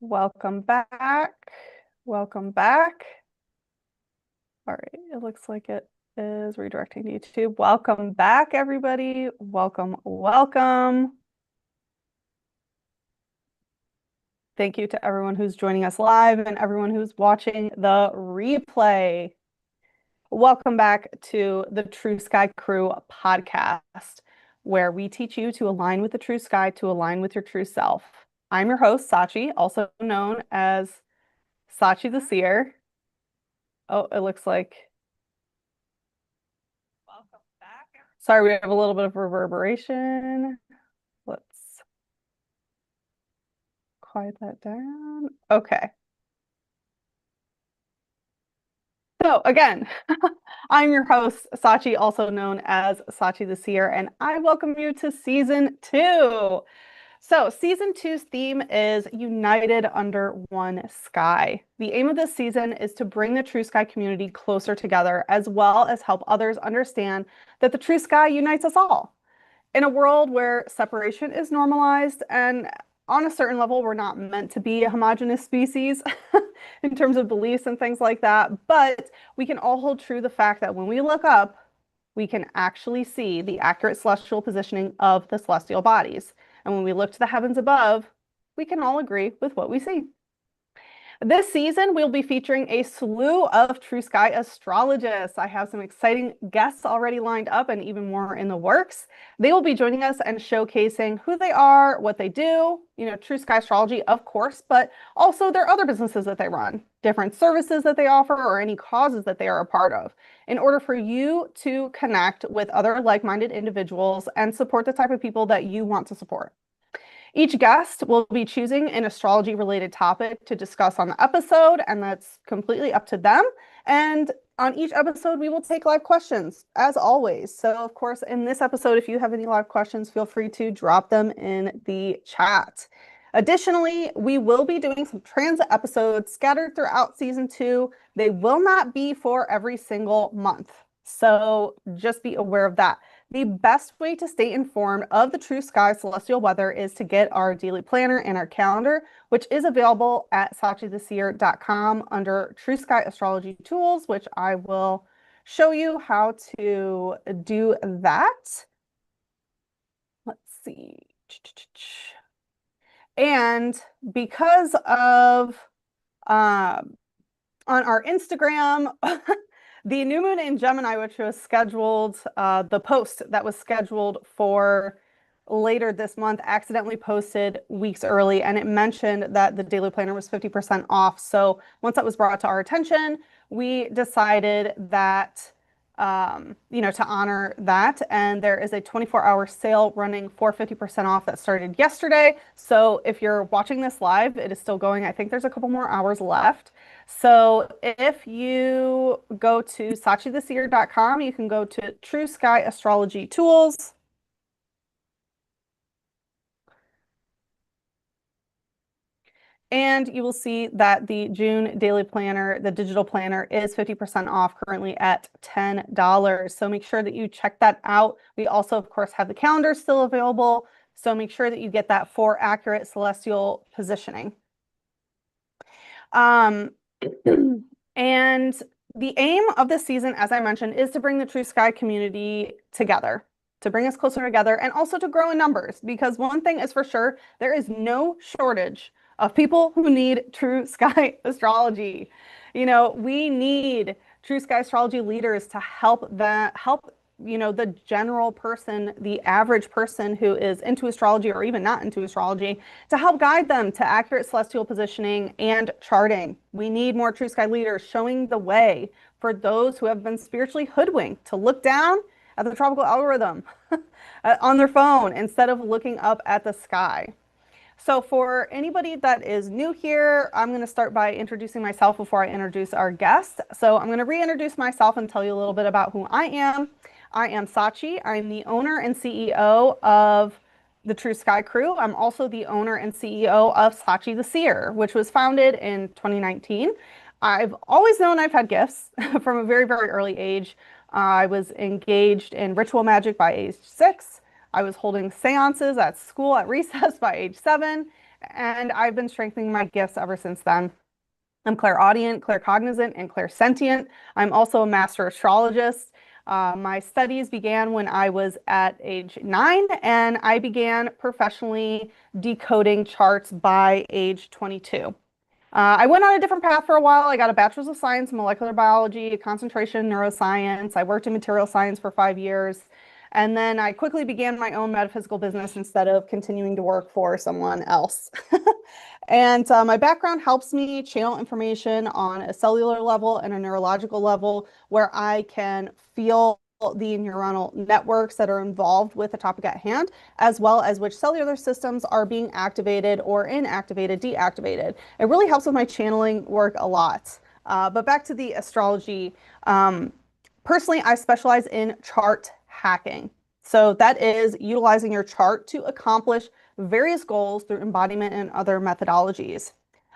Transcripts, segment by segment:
Welcome back. Welcome back. All right, it looks like it is redirecting to YouTube. Welcome back, everybody. Welcome, welcome. Thank you to everyone who's joining us live and everyone who's watching the replay. Welcome back to the True Sky Crew podcast, where we teach you to align with the true sky, to align with your true self. I'm your host, Sachi, also known as Sachi the Seer. Oh, it looks like. Welcome back. Sorry, we have a little bit of reverberation. Let's quiet that down. Okay. So again, I'm your host, Sachi, also known as Sachi the Seer, and I welcome you to season 2. So season 2's theme is United Under One Sky. The aim of this season is to bring the True Sky community closer together, as well as help others understand that the True Sky unites us all. In a world where separation is normalized and on a certain level, we're not meant to be a homogenous species in terms of beliefs and things like that, but we can all hold true the fact that when we look up, we can actually see the accurate celestial positioning of the celestial bodies. And when we look to the heavens above, we can all agree with what we see. This season, we'll be featuring a slew of True Sky astrologists. I have some exciting guests already lined up and even more in the works. They will be joining us and showcasing who they are, what they do, True Sky Astrology, of course, but also their other businesses that they run, different services that they offer, or any causes that they are a part of, in order for you to connect with other like-minded individuals and support the type of people that you want to support. Each guest will be choosing an astrology related topic to discuss on the episode, and that's completely up to them. And on each episode, we will take live questions as always. So, of course, in this episode, if you have any live questions, feel free to drop them in the chat. Additionally, we will be doing some transit episodes scattered throughout season 2. They will not be for every single month. So just be aware of that. The best way to stay informed of the True Sky celestial weather is to get our daily planner and our calendar, which is available at sachitheseer.com under True Sky Astrology Tools, which I will show you how to do that. Let's see. And because of on our Instagram, the new moon in Gemini, which was scheduled, the post that was scheduled for later this month, accidentally posted weeks early, and it mentioned that the daily planner was 50% off. So once that was brought to our attention, we decided that, to honor that. And there is a 24-hour sale running for 50% off that started yesterday. So if you're watching this live, it is still going. I think there's a couple more hours left. So if you go to sachitheseer.com, you can go to True Sky Astrology Tools. And you will see that the June daily planner, the digital planner, is 50% off, currently at $10. So make sure that you check that out. We also, of course, have the calendar still available. So make sure that you get that for accurate celestial positioning. And the aim of this season, as I mentioned, is to bring the True Sky community together, to bring us closer together, and also to grow in numbers. Because one thing is for sure, there is no shortage of people who need True Sky astrology. We need True Sky astrology leaders to help the general person, the average person who is into astrology or even not into astrology, to help guide them to accurate celestial positioning and charting. We need more True Sky leaders showing the way for those who have been spiritually hoodwinked to look down at the tropical algorithm on their phone instead of looking up at the sky. So for anybody that is new here, I'm going to start by introducing myself before I introduce our guest. So I'm going to reintroduce myself and tell you a little bit about who I am. I am Sachi. I'm the owner and CEO of the True Sky Crew. I'm also the owner and CEO of Sachi the Seer, which was founded in 2019. I've always known I've had gifts from a very, very early age. I was engaged in ritual magic by age 6. I was holding seances at school at recess by age 7. and I've been strengthening my gifts ever since then. I'm clairaudient, claircognizant, and clairsentient. I'm also a master astrologist. My studies began when I was at age 9, and I began professionally decoding charts by age 22. I went on a different path for a while. I got a bachelor's of science in molecular biology, a concentration in neuroscience. I worked in material science for 5 years. And then I quickly began my own metaphysical business instead of continuing to work for someone else. And my background helps me channel information on a cellular level and a neurological level where I can feel the neuronal networks that are involved with the topic at hand, as well as which cellular systems are being activated or inactivated, deactivated. It really helps with my channeling work a lot. But back to the astrology. Personally, I specialize in chart hacking. So that is utilizing your chart to accomplish various goals through embodiment and other methodologies.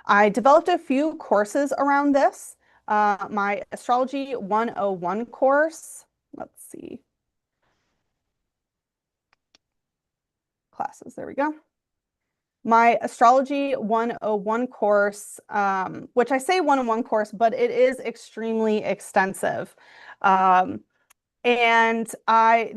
I developed a few courses around this. My Astrology 101 course, let's see, classes, there we go. My Astrology 101 course, which I say 101 course, but it is extremely extensive. And I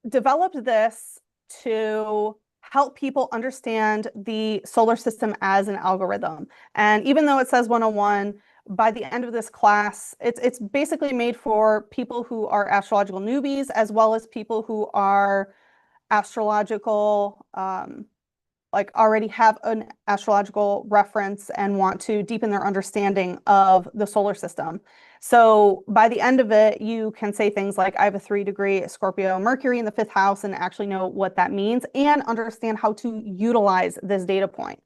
developed this to help people understand the solar system as an algorithm. And even though it says 101, by the end of this class, it's basically made for people who are astrological newbies, as well as people who are astrological, like already have an astrological reference and want to deepen their understanding of the solar system. So by the end of it, you can say things like, I have a 3-degree Scorpio Mercury in the 5th house, and actually know what that means and understand how to utilize this data point.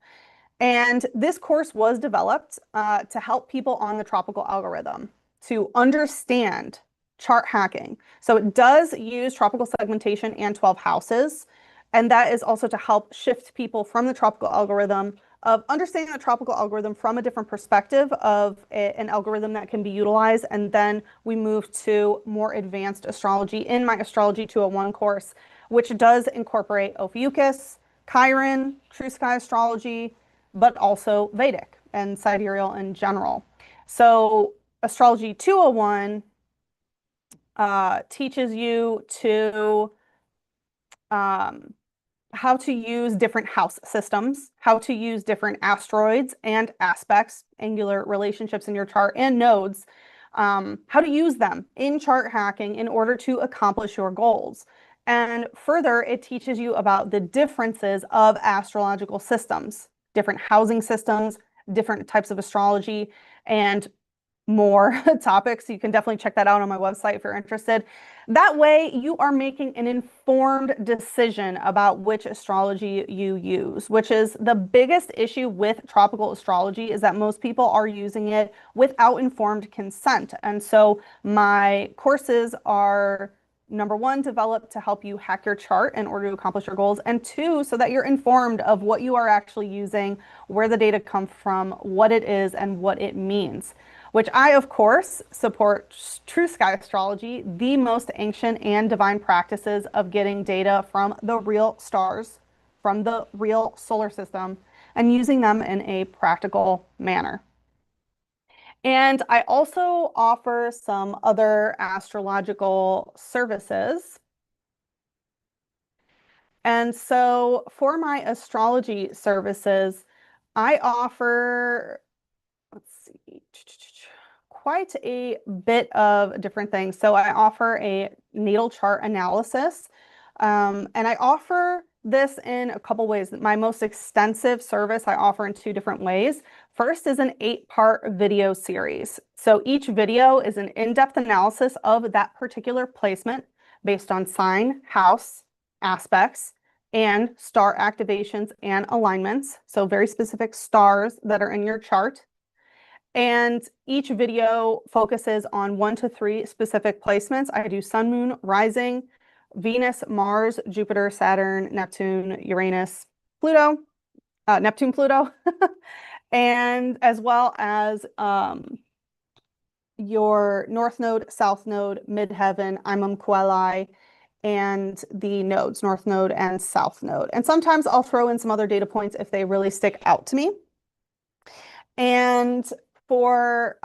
And this course was developed to help people on the tropical algorithm to understand chart hacking. So it does use tropical segmentation and 12 houses. And that is also to help shift people from the tropical algorithm of understanding the tropical algorithm from a different perspective of an algorithm that can be utilized. And then we move to more advanced astrology in my Astrology 201 course, which does incorporate Ophiuchus, Chiron, True Sky Astrology, but also Vedic and sidereal in general. So Astrology 201 teaches you to how to use different house systems, how to use different asteroids and aspects, angular relationships in your chart and nodes, how to use them in chart hacking in order to accomplish your goals. And further, it teaches you about the differences of astrological systems, different housing systems, different types of astrology, and more topics. You can definitely check that out on my website if you're interested. That way, you are making an informed decision about which astrology you use, which is the biggest issue with tropical astrology, is that most people are using it without informed consent. And so my courses are, number one, developed to help you hack your chart in order to accomplish your goals, and two, so that you're informed of what you are actually using, where the data come from, what it is, and what it means. Which I, of course, support True Sky Astrology, the most ancient and divine practices of getting data from the real stars, from the real solar system, and using them in a practical manner. And I also offer some other astrological services. And so for my astrology services, I offer, let's see, quite a bit of different things. So I offer a natal chart analysis, and I offer this in a couple ways. My most extensive service I offer in 2 different ways. First is an 8-part video series. So each video is an in-depth analysis of that particular placement based on sign, house, aspects, and star activations and alignments. So very specific stars that are in your chart. And each video focuses on 1 to 3 specific placements. I do sun, moon, rising, Venus, Mars, Jupiter, Saturn, Neptune, Uranus, Pluto, Neptune, Pluto, and as well as your North Node, South Node, Midheaven, Imum Coeli, and the nodes, North Node and South Node. And sometimes I'll throw in some other data points if they really stick out to me. And for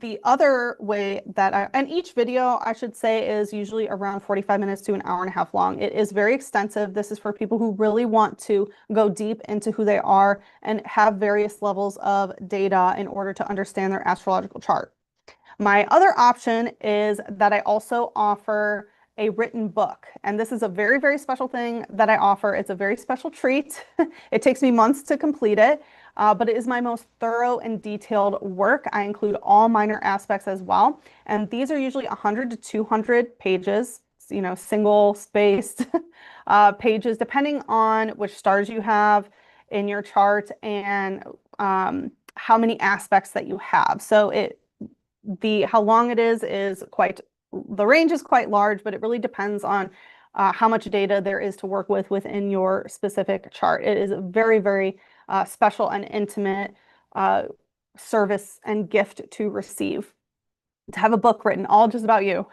the other way that and each video, I should say, is usually around 45 minutes to an hour and a half long. It is very extensive. This is for people who really want to go deep into who they are and have various levels of data in order to understand their astrological chart. My other option is that I also offer a written book. And this is a very, very special thing that I offer. It's a very special treat. It takes me months to complete it, but it is my most thorough and detailed work. I include all minor aspects as well. And these are usually 100 to 200 pages, you know, single spaced pages, depending on which stars you have in your chart and how many aspects that you have. So how long it is quite, the range is quite large, but it really depends on how much data there is to work with within your specific chart. It is a very, very special and intimate service and gift to receive, to have a book written all just about you.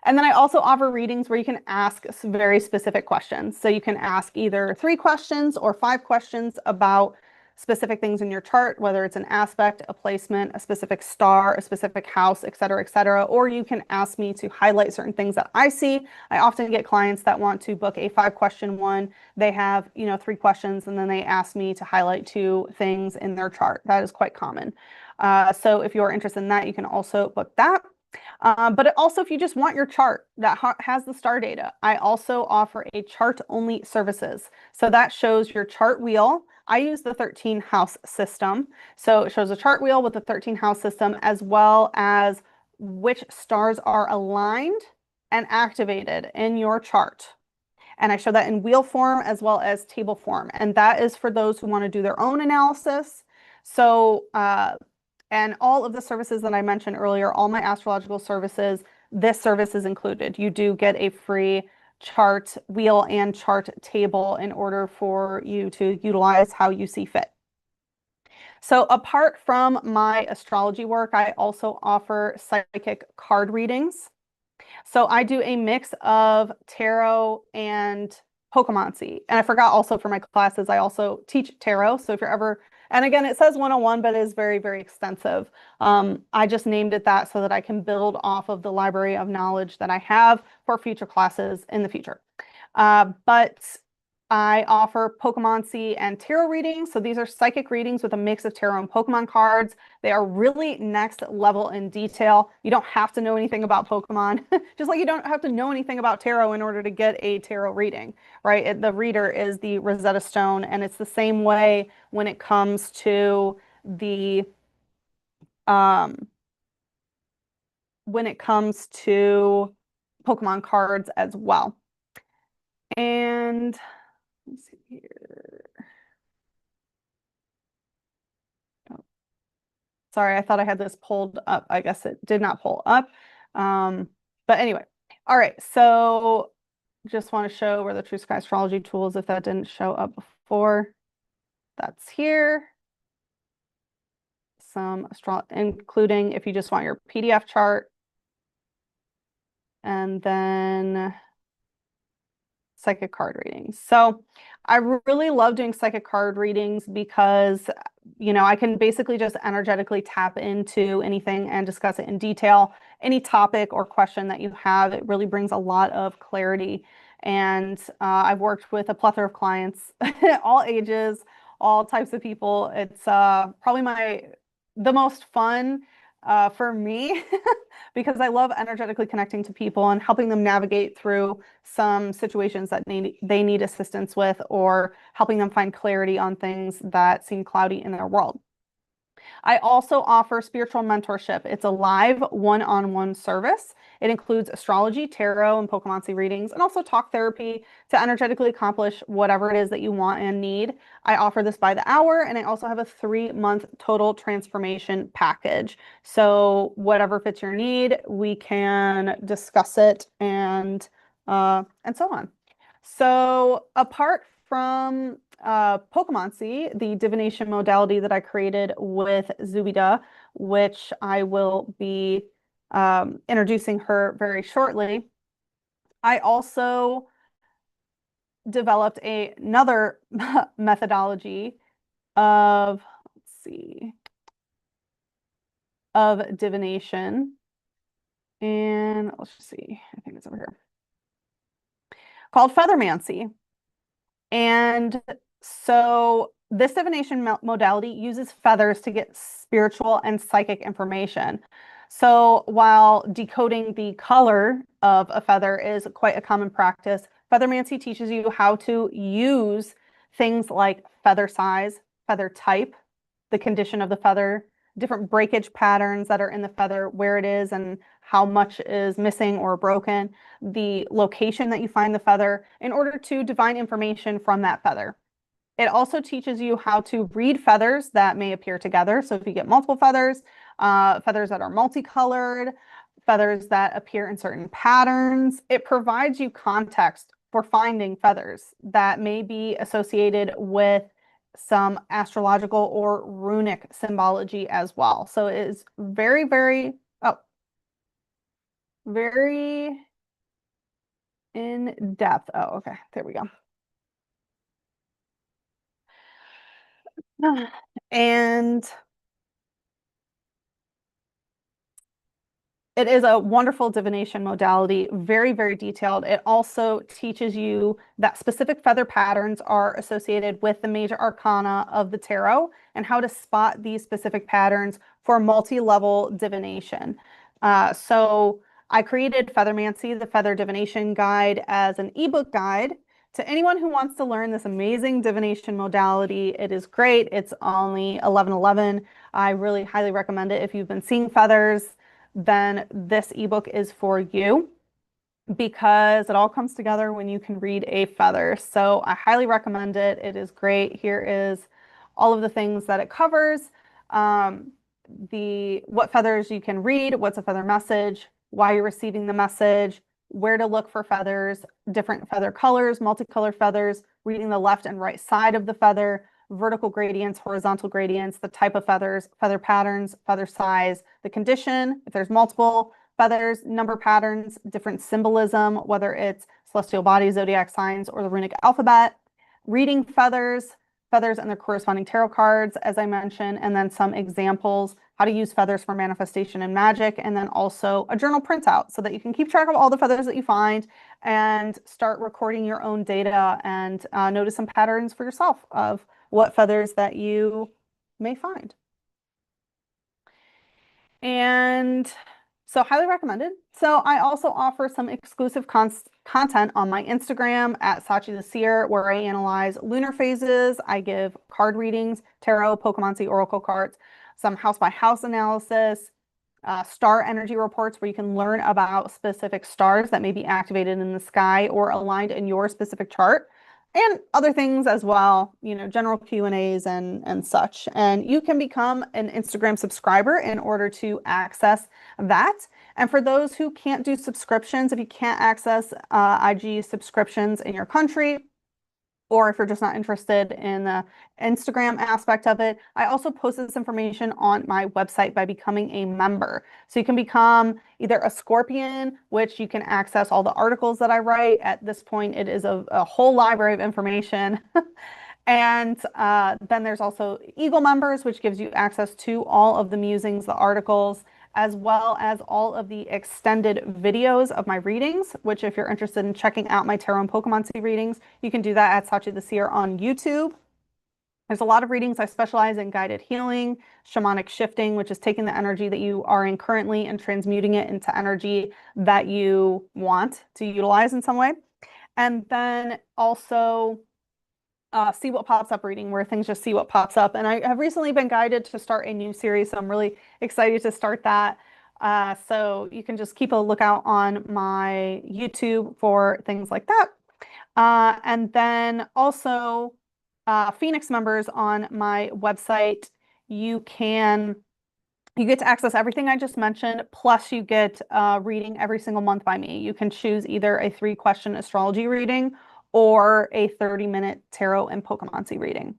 And then I also offer readings where you can ask very specific questions. So you can ask either 3 questions or 5 questions about specific things in your chart, whether it's an aspect, a placement, a specific star, a specific house, et cetera, or you can ask me to highlight certain things that I see. I often get clients that want to book a 5-question one. They have, 3 questions, and then they ask me to highlight 2 things in their chart. That is quite common. So if you're interested in that, you can also book that. But also, if you just want your chart that has the star data, I also offer a chart-only services. So that shows your chart wheel. I use the 13 house system. So it shows a chart wheel with the 13 house system, as well as which stars are aligned and activated in your chart. And I show that in wheel form as well as table form. And that is for those who want to do their own analysis. So, and all of the services that I mentioned earlier, all my astrological services, this service is included. You do get a free chart wheel and chart table in order for you to utilize how you see fit. So apart from my astrology work, I also offer psychic card readings. So I do a mix of tarot and Pokemoncy. And I forgot also for my classes, I also teach tarot. So if you're ever, and again, it says 101, but it is very, very extensive. I just named it that so that I can build off of the library of knowledge that I have for future classes in the future. But I offer Pokemoncy and tarot readings. So these are psychic readings with a mix of tarot and Pokemon cards. They are really next level in detail. You don't have to know anything about Pokemon, just like you don't have to know anything about tarot in order to get a tarot reading, right? The reader is the Rosetta Stone, and it's the same way when it comes to the Pokemon cards as well. And let's see here. Oh, sorry, I thought I had this pulled up. I guess it did not pull up. But anyway, all right. So just want to show where the True Sky Astrology tools, if that didn't show up before, that's here. Some including if you just want your PDF chart, and then psychic card readings. So I really love doing psychic card readings because, I can basically just energetically tap into anything and discuss it in detail. Any topic or question that you have, it really brings a lot of clarity. And I've worked with a plethora of clients, all ages, all types of people. It's probably the most fun for me because I love energetically connecting to people and helping them navigate through some situations that they need assistance with, or helping them find clarity on things that seem cloudy in their world. I also offer spiritual mentorship. It's a live one-on-one service. It includes astrology, tarot, and Pokemoncy readings, and also talk therapy to energetically accomplish whatever it is that you want and need. I offer this by the hour, and I also have a 3-month total transformation package. So whatever fits your need, we can discuss it and so on. So apart from Pokemoncy, the divination modality that I created with Zubida, which I will be introducing her very shortly. I also developed another methodology of, let's see, of divination. And let's just see, I think it's over here, called feathermancy. And so this divination modality uses feathers to get spiritual and psychic information. So while decoding the color of a feather is quite a common practice, feathermancy teaches you how to use things like feather size, feather type, the condition of the feather, different breakage patterns that are in the feather, where it is and how much is missing or broken, the location that you find the feather in order to divine information from that feather. It also teaches you how to read feathers that may appear together. So if you get multiple feathers, feathers that are multicolored, feathers that appear in certain patterns, it provides you context for finding feathers that may be associated with some astrological or runic symbology as well. So it is very, very, oh, very in depth. Oh, okay. There we go. And it is a wonderful divination modality, very, very detailed. It also teaches you that specific feather patterns are associated with the major arcana of the tarot and how to spot these specific patterns for multi-level divination. So I created Feathermancy, the Feather Divination Guide, as an ebook guide to anyone who wants to learn this amazing divination modality. It is great. It's only $11.11. I really highly recommend it if you've been seeing feathers, then this ebook is for you because it all comes together when you can read a feather. So I highly recommend it. It is great. Here is all of the things that it covers. The what feathers you can read, what's a feather message, why you're receiving the message, where to look for feathers, different feather colors, multicolor feathers, reading the left and right side of the feather, vertical gradients, horizontal gradients, the type of feathers, feather patterns, feather size, the condition, if there's multiple feathers, number patterns, different symbolism, whether it's celestial bodies, zodiac signs, or the runic alphabet, reading feathers, feathers and their corresponding tarot cards, as I mentioned, and then some examples, how to use feathers for manifestation and magic, and then also a journal printout so that you can keep track of all the feathers that you find and start recording your own data and notice some patterns for yourself of what feathers that you may find. And so highly recommended. So I also offer some exclusive content on my Instagram at Sachi the Seer, where I analyze lunar phases. I give card readings, tarot, Pokemoncy, oracle cards, some house by house analysis, star energy reports where you can learn about specific stars that may be activated in the sky or aligned in your specific chart, and other things as well, you know, general Q&As and such. And you can become an Instagram subscriber in order to access that. And for those who can't do subscriptions, if you can't access IG subscriptions in your country, or if you're just not interested in the Instagram aspect of it, I also post this information on my website by becoming a member. So you can become either a Scorpion, which you can access all the articles that I write. At this point, it is a whole library of information. And then there's also Eagle members, which gives you access to all of the musings, the articles, as well as all of the extended videos of my readings, which if you're interested in checking out my tarot and Pokemoncy readings, you can do that at Sachi the Seer on YouTube. There's a lot of readings. I specialize in guided healing, shamanic shifting, which is taking the energy that you are in currently and transmuting it into energy that you want to utilize in some way. And then also see what pops up reading, where things just see what pops up. And I have recently been guided to start a new series, so I'm really excited to start that. So you can just keep a lookout on my YouTube for things like that. And then also Phoenix members on my website, you get to access everything I just mentioned, plus you get reading every single month by me. You can choose either a 3-question astrology reading or a 30-minute tarot and Pokemoncy reading.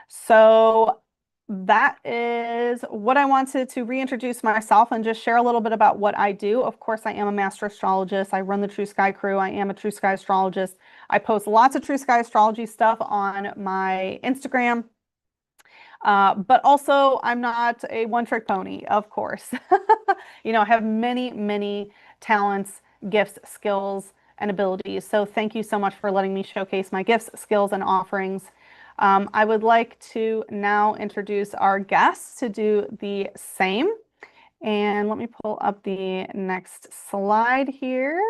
So that is what I wanted to reintroduce myself and just share a little bit about what I do. Of course, I am a master astrologist. I run the True Sky Crew. I am a True Sky astrologist. I post lots of True Sky astrology stuff on my Instagram. But also, I'm not a one-trick pony, of course. I have many, many talents, gifts, skills, and abilities. So thank you so much for letting me showcase my gifts, skills, and offerings. I would like to now introduce our guests to do the same. And let me pull up the next slide here.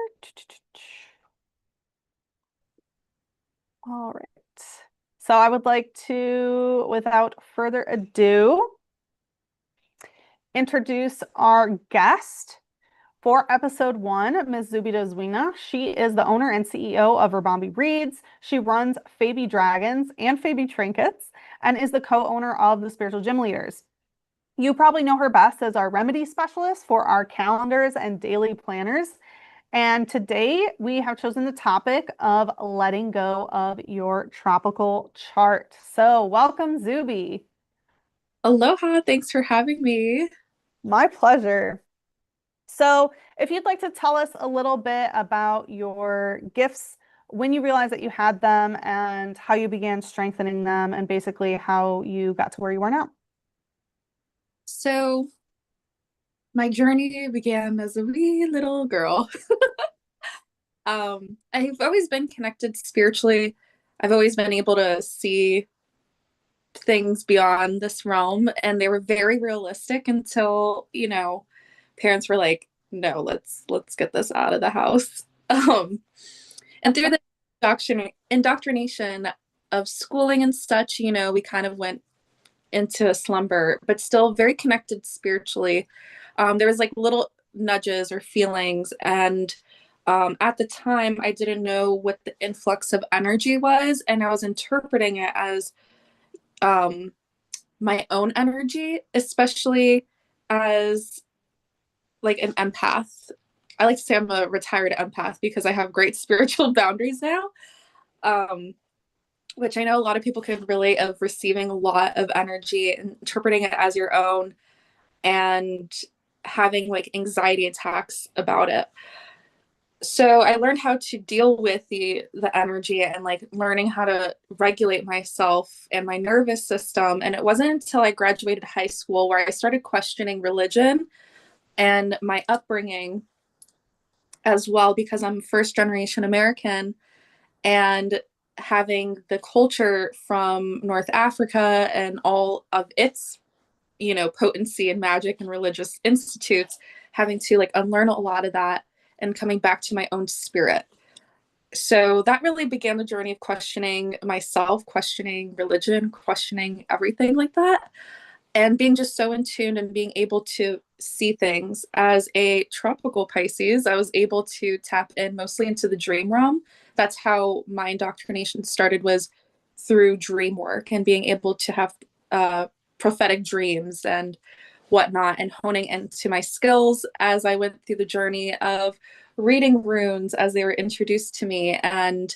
All right. So I would like to, without further ado, introduce our guest for episode 1, Ms. Zubida Zwina. She is the owner and CEO of Rabambi Reads. She runs Fabi Dragons and Fabi Trinkets and is the co-owner of the Spiritual Gym Leaders. You probably know her best as our remedy specialist for our calendars and daily planners. And today we have chosen the topic of letting go of your tropical chart. So welcome, Zubi. Aloha, thanks for having me. My pleasure. So if you'd like to tell us a little bit about your gifts, when you realized that you had them and how you began strengthening them and basically how you got to where you are now. So, my journey began as a wee little girl. I've always been connected spiritually. I've always been able to see things beyond this realm, and they were very realistic until, parents were like, "No, let's get this out of the house." And through the indoctrination of schooling and such, we kind of went into a slumber, but still very connected spiritually. There was like little nudges or feelings, and at the time, I didn't know what the influx of energy was, and I was interpreting it as um, my own energy, especially as like an empath. I like to say I'm a retired empath because I have great spiritual boundaries now. Um, which I know a lot of people can relate of receiving a lot of energy and interpreting it as your own and having like anxiety attacks about it. So I learned how to deal with the energy and like learning how to regulate myself and my nervous system. And it wasn't until I graduated high school where I started questioning religion and my upbringing as well, because I'm first generation American, and having the culture from North Africa and all of its, potency and magic and religious institutes, having to like unlearn a lot of that and coming back to my own spirit. So that really began the journey of questioning myself, questioning religion, questioning everything like that, and being just so in tune and being able to see things. As a tropical Pisces, I was able to tap in mostly into the dream realm. That's how my indoctrination started, was through dream work and being able to have prophetic dreams and whatnot, and honing into my skills as I went through the journey of reading runes as they were introduced to me, and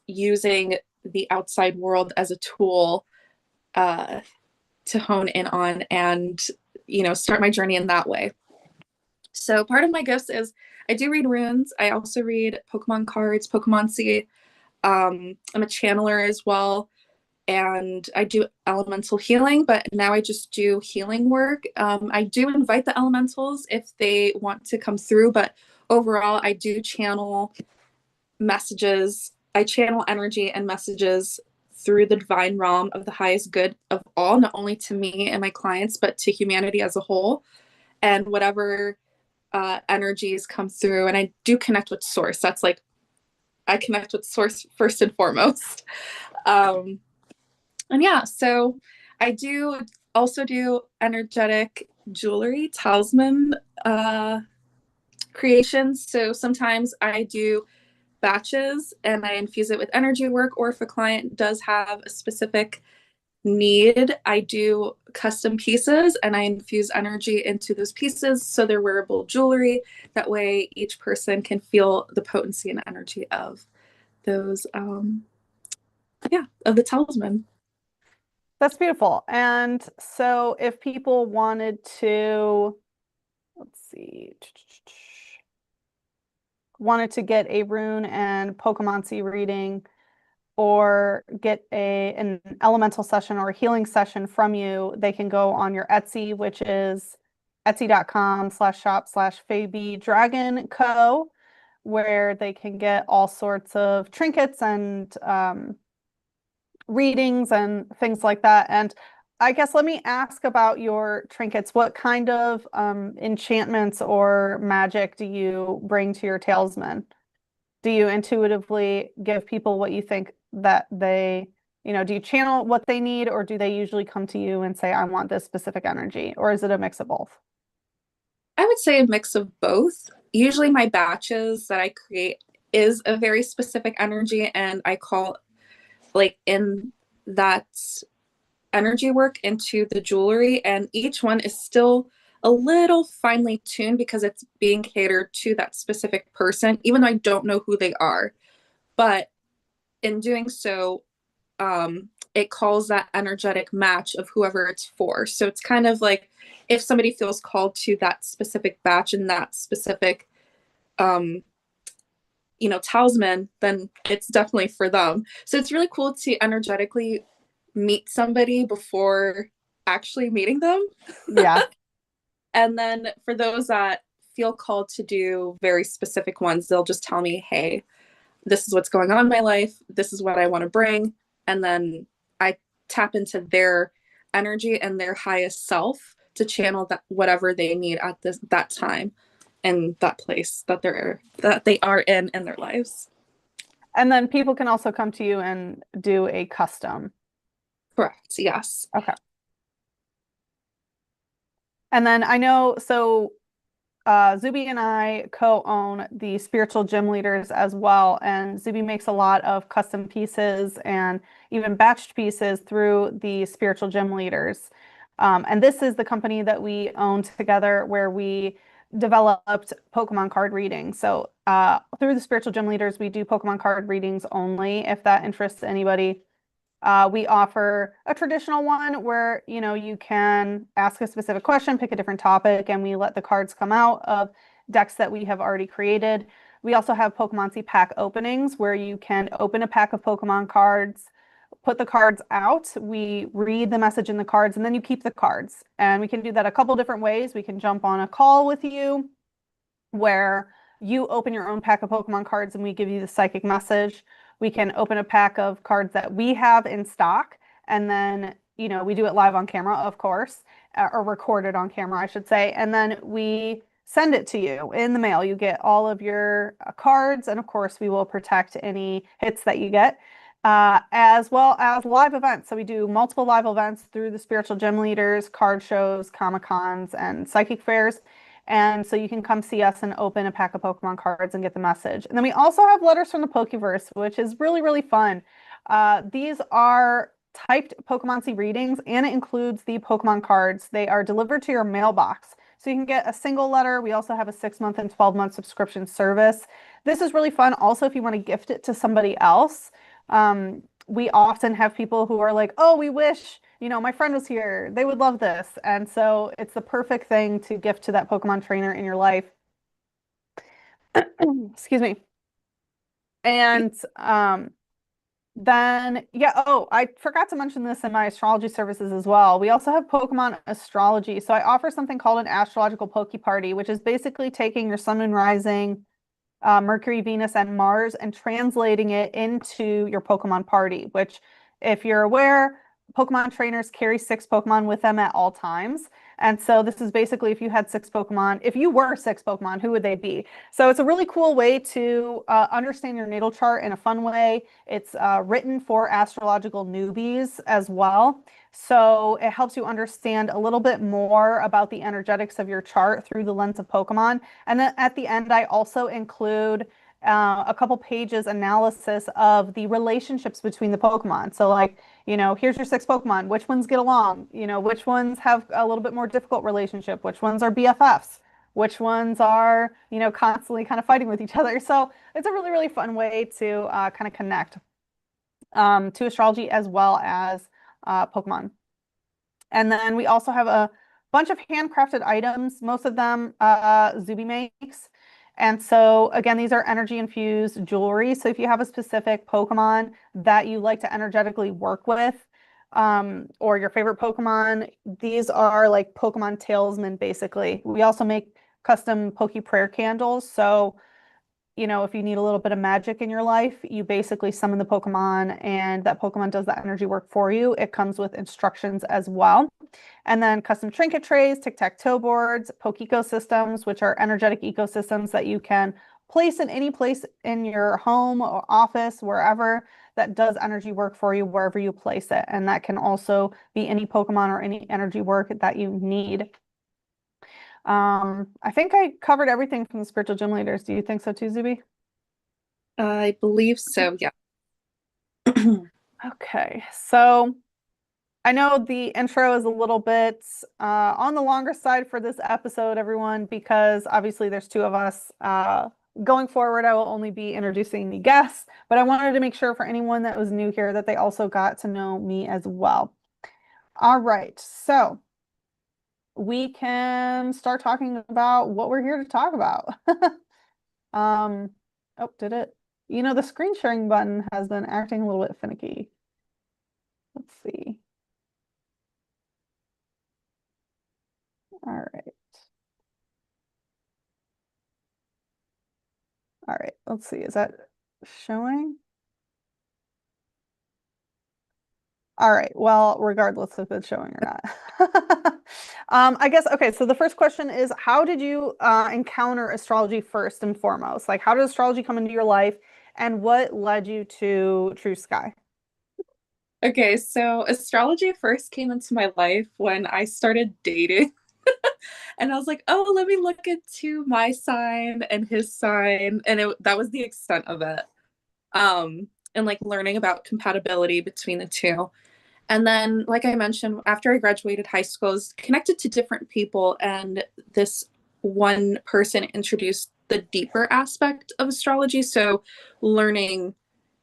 using the outside world as a tool uh, to hone in on and start my journey in that way. So part of my gifts is I do read runes. I also read Pokemon cards, Pokemoncy. I'm a channeler as well, and I do elemental healing, but now I just do healing work. I do invite the elementals if they want to come through, but overall I do channel messages. I channel energy and messages through the divine realm of the highest good of all, not only to me and my clients, but to humanity as a whole. And whatever energies come through, and I do connect with source. That's like, I connect with source first and foremost. Um, and yeah, so I do also do energetic jewelry, talisman creations. So sometimes I do batches and I infuse it with energy work, or if a client does have a specific need, I do custom pieces and I infuse energy into those pieces so they're wearable jewelry. That way each person can feel the potency and energy of those, of the talisman. That's beautiful. And so if people wanted to, let's see, wanted to get a rune and Pokemon reading or get an elemental session or a healing session from you, they can go on your Etsy, which is etsy.com/shop/Fabi Dragon Co., where they can get all sorts of trinkets and readings and things like that. And I guess let me ask about your trinkets. What kind of enchantments or magic do you bring to your talisman? Do you intuitively give people what you think that they, do you channel what they need, or do they usually come to you and say, I want this specific energy, or is it a mix of both? I would say a mix of both. Usually my batches that I create is a very specific energy, and I call like in that energy work into the jewelry, and each one is still a little finely tuned because it's being catered to that specific person, even though I don't know who they are. But in doing so, it calls that energetic match of whoever it's for. So it's kind of like if somebody feels called to that specific batch and that specific um, talisman, then it's definitely for them. So it's really cool to energetically meet somebody before actually meeting them. Yeah. And then for those that feel called to do very specific ones, they'll just tell me, hey, this is what's going on in my life. This is what I want to bring. And then I tap into their energy and their highest self to channel that whatever they need at that time and that place that they are in their lives. And then people can also come to you and do a custom. Correct. Yes. Okay. And then I know, so Zuby and I co-own the Spiritual Gym Leaders as well, and Zuby makes a lot of custom pieces and even batched pieces through the Spiritual Gym Leaders. And this is the company that we own together, where we developed Pokemon card reading. So through the Spiritual Gym Leaders, we do Pokemon card readings only, if that interests anybody. We offer a traditional one where, you can ask a specific question, pick a different topic, and we let the cards come out of decks that we have already created. We also have Pokemon pack openings where you can open a pack of Pokemon cards, put the cards out, we read the message in the cards, and then you keep the cards. And we can do that a couple different ways. We can jump on a call with you where you open your own pack of Pokemon cards and we give you the psychic message. We can open a pack of cards that we have in stock, and then, we do it live on camera, of course, or recorded on camera, I should say. And then we send it to you in the mail. You get all of your cards, and of course, we will protect any hits that you get, as well as live events. So we do multiple live events through the Spiritual Gym Leaders, card shows, Comic-Cons, and psychic fairs. And so you can come see us and open a pack of Pokemon cards and get the message. And then we also have letters from the Pokeverse, which is really, really fun. These are typed Pokemon readings, and it includes the Pokemon cards. They are delivered to your mailbox. So you can get a single letter. We also have a 6-month and 12-month subscription service. This is really fun. Also, if you want to gift it to somebody else, we often have people who are like, oh, we wish, my friend was here. They would love this. And so it's the perfect thing to gift to that Pokemon trainer in your life. Excuse me. And then, yeah, oh, I forgot to mention this in my astrology services as well. We also have Pokemon astrology. So I offer something called an astrological Poke Party, which is basically taking your sun, moon, rising, Mercury, Venus, and Mars, and translating it into your Pokemon party, which, if you're aware, Pokemon trainers carry 6 Pokemon with them at all times. And so this is basically if you had 6 Pokemon, if you were 6 Pokemon, who would they be? So it's a really cool way to understand your natal chart in a fun way. It's written for astrological newbies as well. So it helps you understand a little bit more about the energetics of your chart through the lens of Pokemon. And then at the end, I also include a couple pages analysis of the relationships between the Pokemon. So like, here's your 6 Pokemon. Which ones get along? Which ones have a little bit more difficult relationship? Which ones are BFFs? Which ones are, constantly kind of fighting with each other? So it's a really, really fun way to kind of connect to astrology as well as Pokemon. And then we also have a bunch of handcrafted items, most of them Zuby makes. And so again, these are energy infused jewelry. So if you have a specific Pokemon that you like to energetically work with, or your favorite Pokemon, these are like Pokemon talisman, basically. We also make custom Poke Prayer candles. So if you need a little bit of magic in your life, you basically summon the Pokemon and that Pokemon does that energy work for you. It comes with instructions as well. And then custom trinket trays, tic-tac-toe boards, Poke ecosystems, which are energetic ecosystems that you can place in any place in your home or office, wherever that does energy work for you, wherever you place it. And that can also be any Pokemon or any energy work that you need. I think I covered everything from the spiritual gym leaders. Do you think so too, Zuby? I believe so, yeah. Okay, so I know the intro is a little bit on the longer side for this episode, everyone, because obviously there's two of us. Going forward, I will only be introducing the guests, but I wanted to make sure for anyone that was new here that they also got to know me as well. All right, so we can start talking about what we're here to talk about. Oh, did it? The screen sharing button has been acting a little bit finicky. Let's see. All right. All right, let's see. Is that showing? All right, well, regardless if it's showing or not. I guess, okay, so the first question is, how did you encounter astrology first and foremost? Like, how did astrology come into your life, and what led you to True Sky? Okay, so astrology first came into my life when I started dating. And I was like, oh, let me look into my sign and his sign. And that was the extent of it. And like learning about compatibility between the two. And then, like I mentioned, after I graduated high school, I was connected to different people. And this one person introduced the deeper aspect of astrology. So learning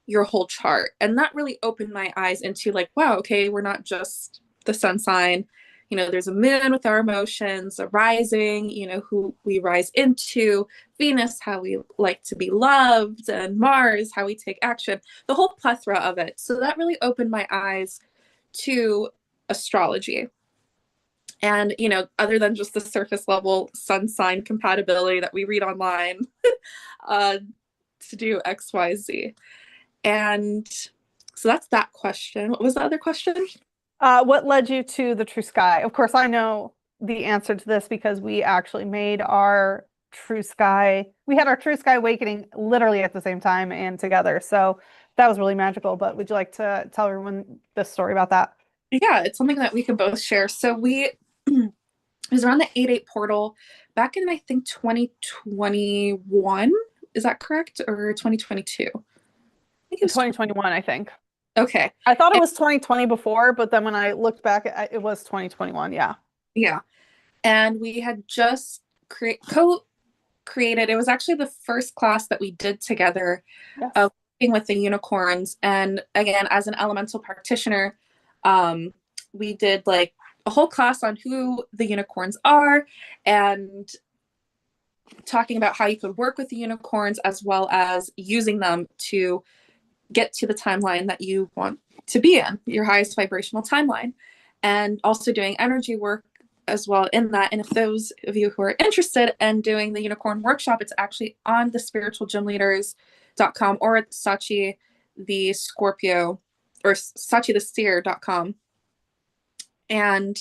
your whole chart. And that really opened my eyes into like, wow, okay, we're not just the sun sign. There's a moon with our emotions, a rising, who we rise into, Venus, how we like to be loved, and Mars, how we take action, the whole plethora of it. So that really opened my eyes to astrology. And, other than just the surface level sun sign compatibility that we read online to do XYZ. And so that's that question. What was the other question? What led you to the True Sky? Of course, I know the answer to this because we actually made our True Sky. We had our True Sky Awakening literally at the same time and together. So that was really magical. But would you like to tell everyone the story about that? Yeah, it's something that we can both share. So it was around the 8-8 portal back in, I think, 2021. Is that correct? Or 2022? I think it was 2021, I think. Okay. I thought it was 2020 before, but then when I looked back, it was 2021. Yeah. Yeah. And we had just co-created, it was actually the first class that we did together, Yes. working with the unicorns. And again, as an elemental practitioner, we did like a whole class on who the unicorns are and talking about how you could work with the unicorns as well as using them to get to the timeline that you want to be in, your highest vibrational timeline, and also doing energy work as well in that. And if those of you who are interested in doing the unicorn workshop, it's actually on the spiritualgymleaders.com or at Sachi the Scorpio or Sachi the Seer.com. And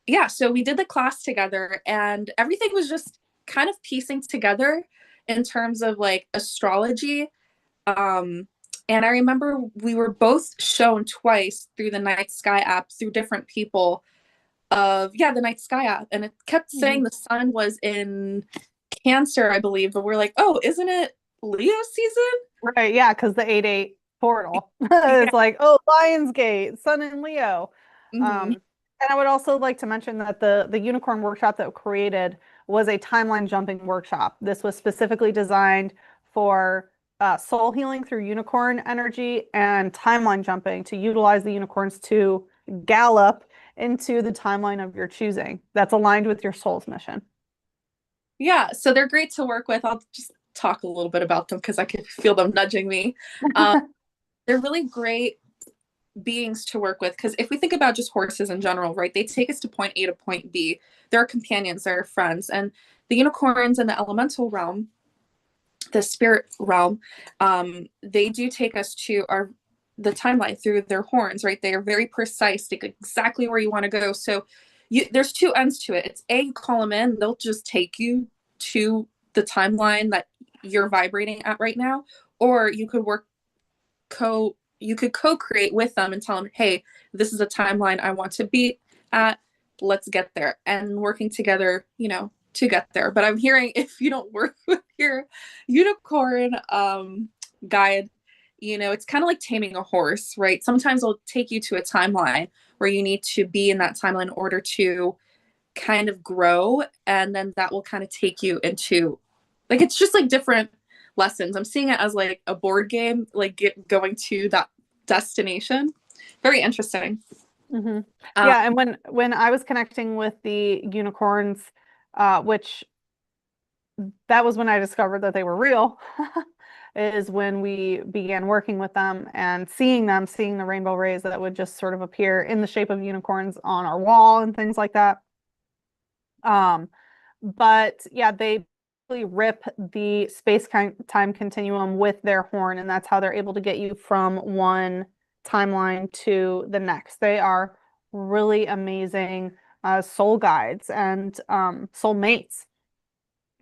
yeah, so we did the class together and everything was just kind of piecing together in terms of like astrology. And I remember we were both shown twice through the Night Sky app through different people of, the Night Sky app. And it kept saying the sun was in Cancer, I believe. But we're like, oh, isn't it Leo season? Right. Yeah. Because the 8-8 portal is like, oh, Lionsgate, Sun in Leo. Mm-hmm. And I would also like to mention that the unicorn workshop that we created was a timeline jumping workshop. This was specifically designed for soul healing through unicorn energy and timeline jumping to utilize the unicorns to gallop into the timeline of your choosing that's aligned with your soul's mission. Yeah, so they're great to work with. I'll just talk a little bit about them because I can feel them nudging me. Um, they're really great beings to work with because if we think about just horses in general, right, they take us to point A to point B. They're our companions, they're our friends. And the unicorns in the elemental realm, the spirit realm, they do take us to the timeline through their horns, right? They are very precise, take exactly where you want to go. So there's two ends to it. It's A, you call them in, they'll just take you to the timeline that you're vibrating at right now, or you could co-create with them and tell them, hey, this is a timeline I want to be at, let's get there, and working together, to get there. But I'm hearing if you don't work with your unicorn guide, it's kind of like taming a horse, right? Sometimes it'll take you to a timeline where you need to be in that timeline in order to kind of grow, and then that will kind of take you into, like, it's just like different lessons. I'm seeing it as like a board game, like going to that destination. Very interesting. Mm-hmm. Yeah, and when I was connecting with the unicorns, which that was when I discovered that they were real, is when we began working with them and seeing the rainbow rays that would just sort of appear in the shape of unicorns on our wall and things like that. But yeah, they really rip the space-time continuum with their horn, and that's how they're able to get you from one timeline to the next. They are really amazing soul guides and soul mates.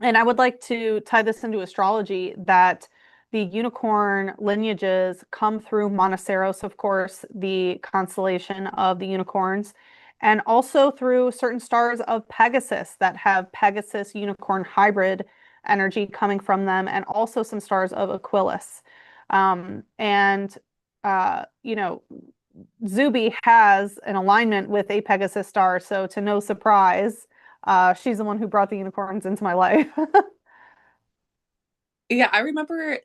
And I would like to tie this into astrology that the unicorn lineages come through Monoceros, of course, the constellation of the unicorns, and also through certain stars of Pegasus that have Pegasus unicorn hybrid energy coming from them, and also some stars of Aquilus. And, Zuby has an alignment with a Pegasus star, so to no surprise, she's the one who brought the unicorns into my life. Yeah, I remember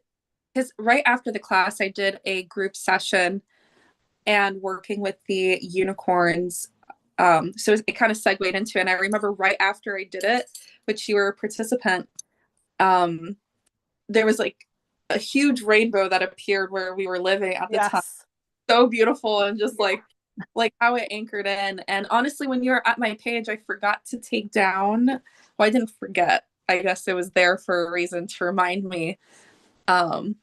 because right after the class, I did a group session and working with the unicorns. So it kind of segued into it. And I remember right after I did it, which you were a participant, there was like a huge rainbow that appeared where we were living at the time. Yes. So beautiful, and just like how it anchored in. And honestly, when you were at my page, I forgot to take down, well, I didn't forget. I guess it was there for a reason to remind me of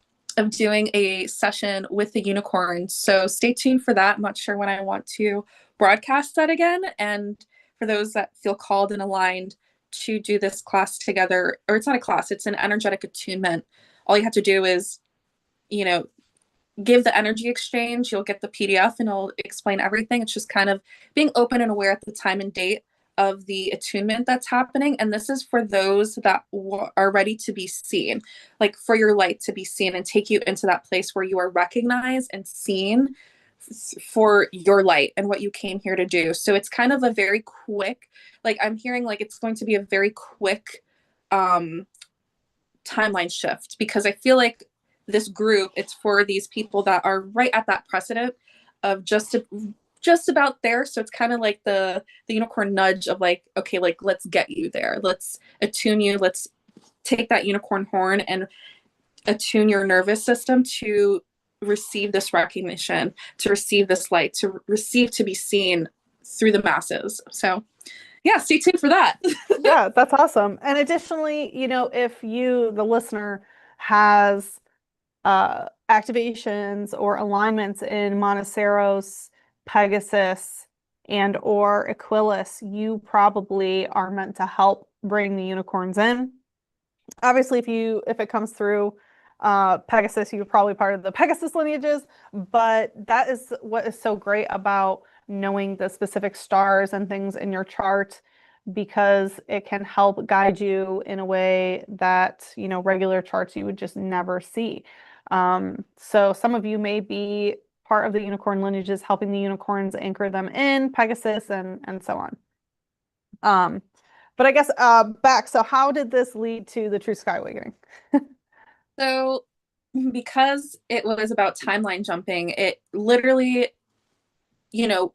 doing a session with the unicorn. So stay tuned for that. I'm not sure when I want to broadcast that again. And for those that feel called and aligned to do this class together, or it's not a class, it's an energetic attunement. All you have to do is, give the energy exchange. You'll get the PDF and it'll explain everything. It's just kind of being open and aware at the time and date of the attunement that's happening. And this is for those that are ready to be seen, like for your light to be seen and take you into that place where you are recognized and seen for your light and what you came here to do. So it's kind of a very quick, like I'm hearing like it's going to be a very quick timeline shift, because I feel like this group, it's for these people that are right at that precedent of just about there. So it's kind of like the unicorn nudge of like, okay, like let's get you there. Let's attune you. Let's take that unicorn horn and attune your nervous system to receive this recognition, to receive this light, to receive, to be seen through the masses. So yeah, stay tuned for that. Yeah, that's awesome. And additionally, if you, the listener, has activations or alignments in Monoceros, Pegasus, and or Aquilus, you probably are meant to help bring the unicorns in. Obviously, if it comes through Pegasus, you're probably part of the Pegasus lineages, but that is what is so great about knowing the specific stars and things in your chart, because it can help guide you in a way that, regular charts you would just never see. So some of you may be part of the unicorn lineages, helping the unicorns anchor them in Pegasus and so on. But I guess back, so how did this lead to the True Sky Awakening? So because it was about timeline jumping, you know,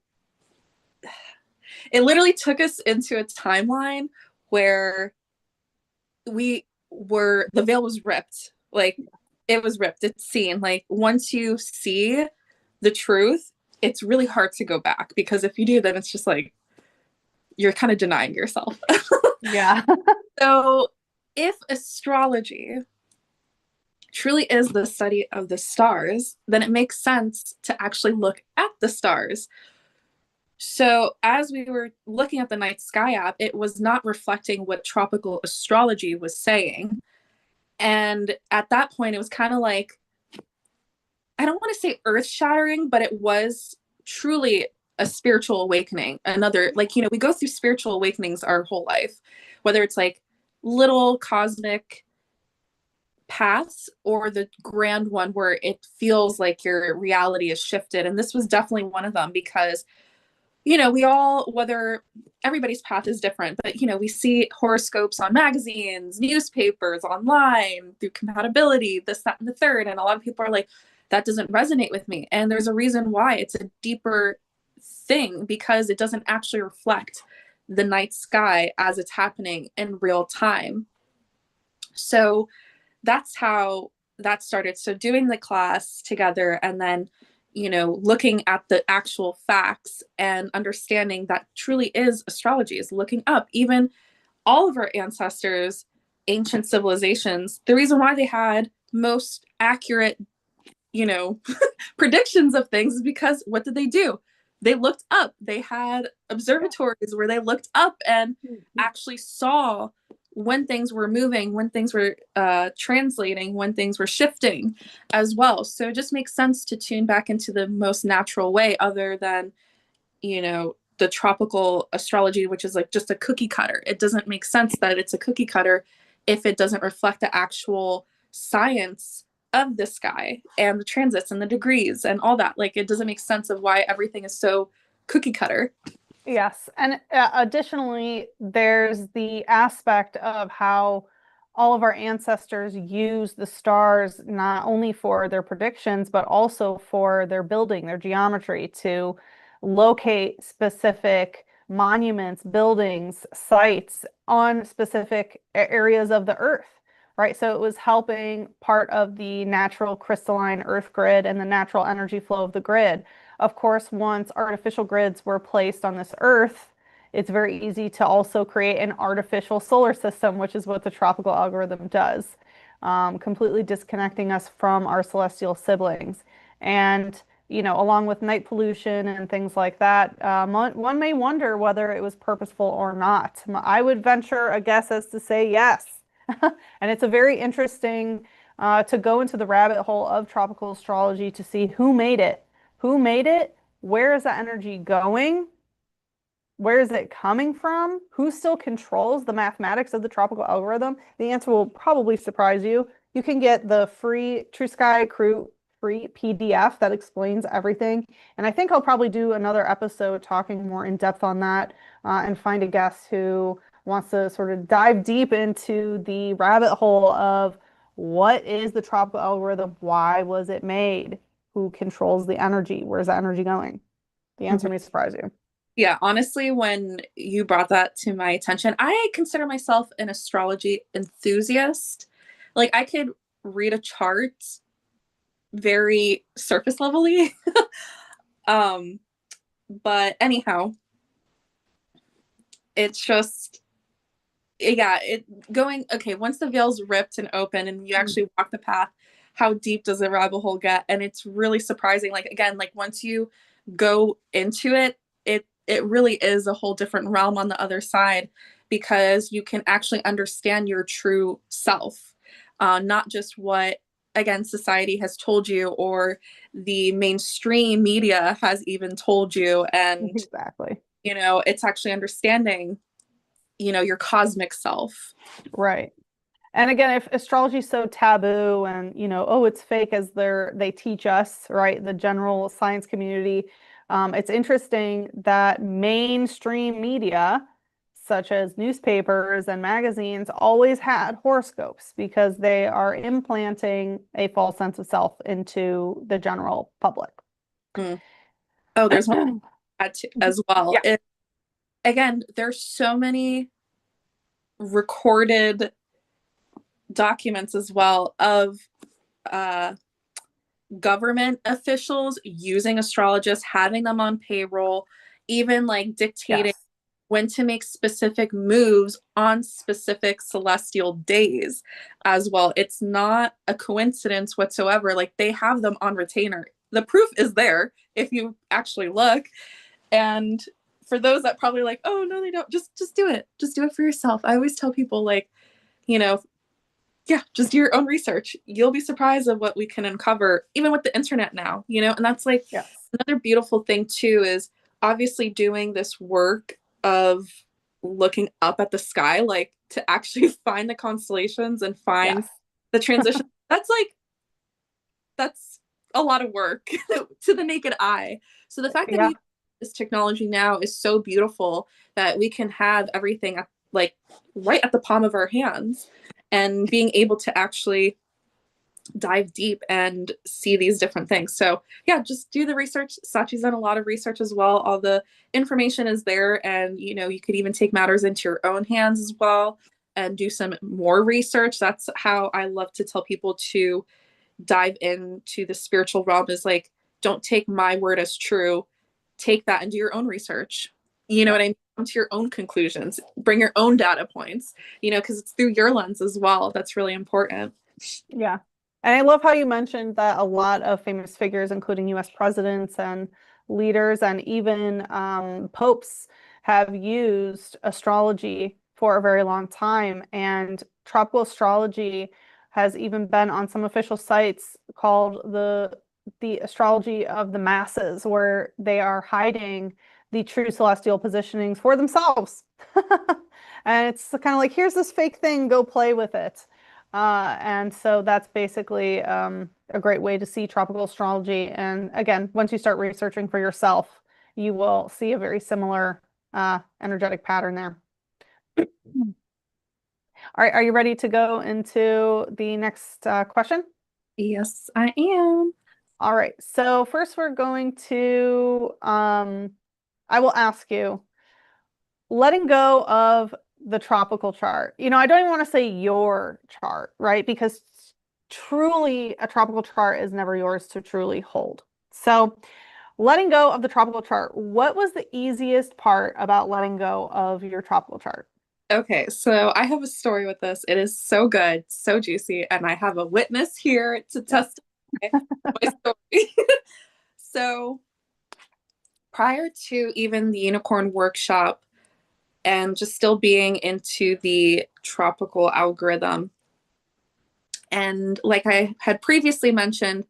it literally took us into a timeline where the veil was ripped. Like, it was ripped. It's seen. Like, once you see the truth, it's really hard to go back, because if you do, then it's just like you're kind of denying yourself. Yeah. So if astrology truly is the study of the stars, then it makes sense to actually look at the stars. So as we were looking at the night sky app, it was not reflecting what tropical astrology was saying. And at that point, it was kind of like, I don't want to say earth shattering, but it was truly a spiritual awakening. Another, like, we go through spiritual awakenings our whole life, whether it's like little cosmic paths or the grand one where it feels like your reality is shifted. And this was definitely one of them, because we all, whether everybody's path is different, but, we see horoscopes on magazines, newspapers, online, through compatibility, this, that, and the third. And a lot of people are like, that doesn't resonate with me. And there's a reason why. It's a deeper thing, because it doesn't actually reflect the night sky as it's happening in real time. So that's how that started. So doing the class together, and then looking at the actual facts and understanding that truly is astrology, is looking up even all of our ancestors, ancient civilizations. The reason why they had most accurate, predictions of things is because what did they do? They looked up. They had observatories where they looked up and actually saw when things were moving, when things were translating, when things were shifting as well. So it just makes sense to tune back into the most natural way, other than, the tropical astrology, which is like just a cookie cutter. It doesn't make sense that it's a cookie cutter if it doesn't reflect the actual science of the sky and the transits and the degrees and all that. Like, it doesn't make sense of why everything is so cookie cutter. Yes. And additionally, there's the aspect of how all of our ancestors use the stars not only for their predictions, but also for their building, their geometry, to locate specific monuments, buildings, sites on specific areas of the earth, right? So it was helping part of the natural crystalline earth grid and the natural energy flow of the grid. Of course, once artificial grids were placed on this earth, it's very easy to also create an artificial solar system, which is what the tropical algorithm does, completely disconnecting us from our celestial siblings. And, along with night pollution and things like that, one may wonder whether it was purposeful or not. I would venture a guess as to say yes. And it's a very interesting to go into the rabbit hole of tropical astrology to see who made it. Who made it? Where is that energy going? Where is it coming from? Who still controls the mathematics of the tropical algorithm? The answer will probably surprise you. You can get the free True Sky Crew free PDF that explains everything. And I think I'll probably do another episode talking more in depth on that and find a guest who wants to sort of dive deep into the rabbit hole of what is the tropical algorithm? Why was it made? Who controls the energy? Where's the energy going? The answer may surprise you. Yeah, honestly, when you brought that to my attention, I consider myself an astrology enthusiast. Like, I could read a chart very surface levelly. But anyhow, it's just, yeah, okay, once the veil's ripped and open and you actually walk the path, how deep does the rabbit hole get? And it's really surprising. Like, again, like, once you go into it, it really is a whole different realm on the other side, because you can actually understand your true self, not just what, again, society has told you or the mainstream media has even told you. And exactly, it's actually understanding, your cosmic self. right. And again, if astrology is so taboo and, oh, it's fake as they teach us, right? The general science community. It's interesting that mainstream media such as newspapers and magazines, always had horoscopes because they are implanting a false sense of self into the general public. Mm. Oh, there's one as well. Yeah. Again, there's so many recorded documents as well of government officials using astrologists, having them on payroll, even like dictating Yes. when to make specific moves on specific celestial days as well. It's not a coincidence whatsoever. Like they have them on retainer. The proof is there if you actually look. And for those that probably like, oh no, they don't, just do it. Just do it for yourself. I always tell people like, you know, yeah, just do your own research. You'll be surprised of what we can uncover, even with the internet now, you know? And that's like Yes. another beautiful thing too, is obviously doing this work of looking up at the sky, like to actually find the constellations and find Yes. the transition. That's a lot of work to the naked eye. So the fact that Yeah. we this technology now is so beautiful that we can have everything like right at the palm of our hands, and being able to actually dive deep and see these different things. So yeah, just do the research. Sachi's done a lot of research as well. All the information is there, and you know, you could even take matters into your own hands as well and do some more research. That's how I love to tell people to dive into the spiritual realm, is like, don't take my word as true. Take that and do your own research. You know Yeah. what I mean? Come to your own conclusions. Bring your own data points, you know, because it's through your lens as well. That's really important. Yeah. And I love how you mentioned that a lot of famous figures, including US presidents and leaders and even popes, have used astrology for a very long time. And tropical astrology has even been on some official sites called the astrology of the masses, where they are hiding the true celestial positionings for themselves. And it's kind of like, here's this fake thing, go play with it. And so that's basically a great way to see tropical astrology. And again, once you start researching for yourself, you will see a very similar energetic pattern there. All right, are you ready to go into the next question? Yes, I am. All right, so first we're going to, I will ask you, letting go of the tropical chart. You know, I don't even want to say your chart, right? Because truly a tropical chart is never yours to truly hold. So, letting go of the tropical chart, what was the easiest part about letting go of your tropical chart? Okay, so I have a story with this. It is so good, so juicy, and I have a witness here to Yes. testify my story. So, prior to even the unicorn workshop and just still being into the tropical algorithm, and like I had previously mentioned,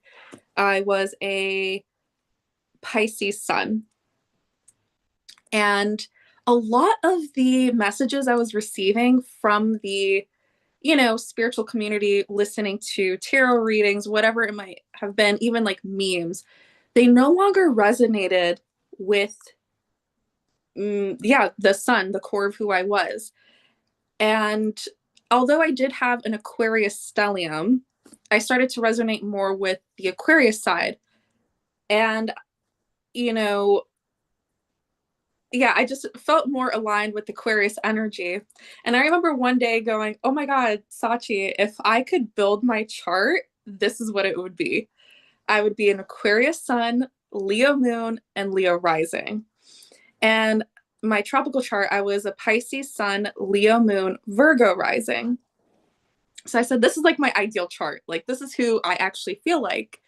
I was a Pisces sun. And a lot of the messages I was receiving from the, you know, spiritual community, listening to tarot readings, whatever it might have been, even like memes, they no longer resonated with, yeah, the sun, the core of who I was. And although I did have an Aquarius stellium, I started to resonate more with the Aquarius side. And, you know, yeah, I just felt more aligned with Aquarius energy. And I remember one day going, oh my God, Sachi, if I could build my chart, this is what it would be. I would be an Aquarius sun, Leo moon, and Leo rising. And my tropical chart, I was a Pisces sun, Leo moon, Virgo rising. So I said, this is like my ideal chart. Like, this is who I actually feel like.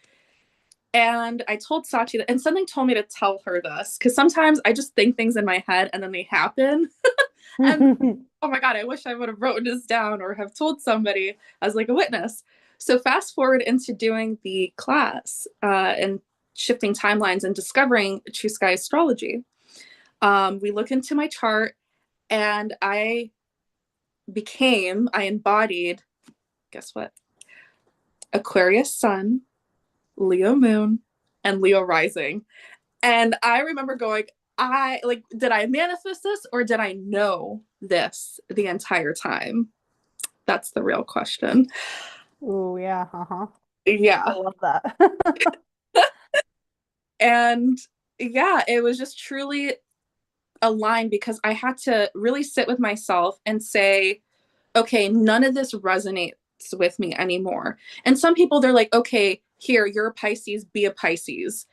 And I told Sachi that, and something told me to tell her this, because sometimes I just think things in my head and then they happen. And oh my God, I wish I would have written this down or have told somebody as like a witness. So fast forward into doing the class and shifting timelines and discovering True Sky Astrology. We look into my chart, and I embodied, guess what? Aquarius sun, Leo moon, and Leo rising. And I remember going, did I manifest this or did I know this the entire time? That's the real question. Ooh, yeah. Uh-huh. I Yeah. love that. And yeah, it was just truly a line because I had to really sit with myself and say, okay, none of this resonates with me anymore. And some people, they're like, okay, here, you're a Pisces, be a Pisces.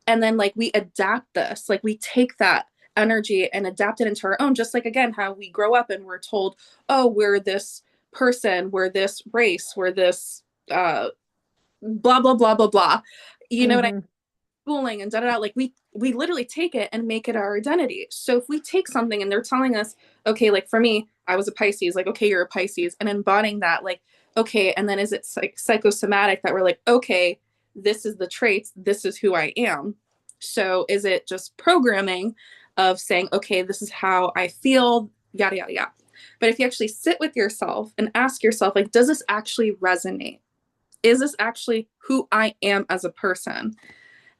And then like we adapt this, like we take that energy and adapt it into our own, just like again, how we grow up and we're told, oh, we're this person, we're this race, we're this blah, blah, blah, blah, blah. You know what I Hmm. schooling and da da da, like we literally take it and make it our identity. So if we take something and they're telling us, okay, like for me, I was a Pisces, like okay, you're a Pisces, and embodying that, like okay, and then is it psychosomatic that we're like, okay, this is the traits, this is who I am. So is it just programming of saying, okay, this is how I feel, yada yada yada. But if you actually sit with yourself and ask yourself, like, does this actually resonate? Is this actually who I am as a person?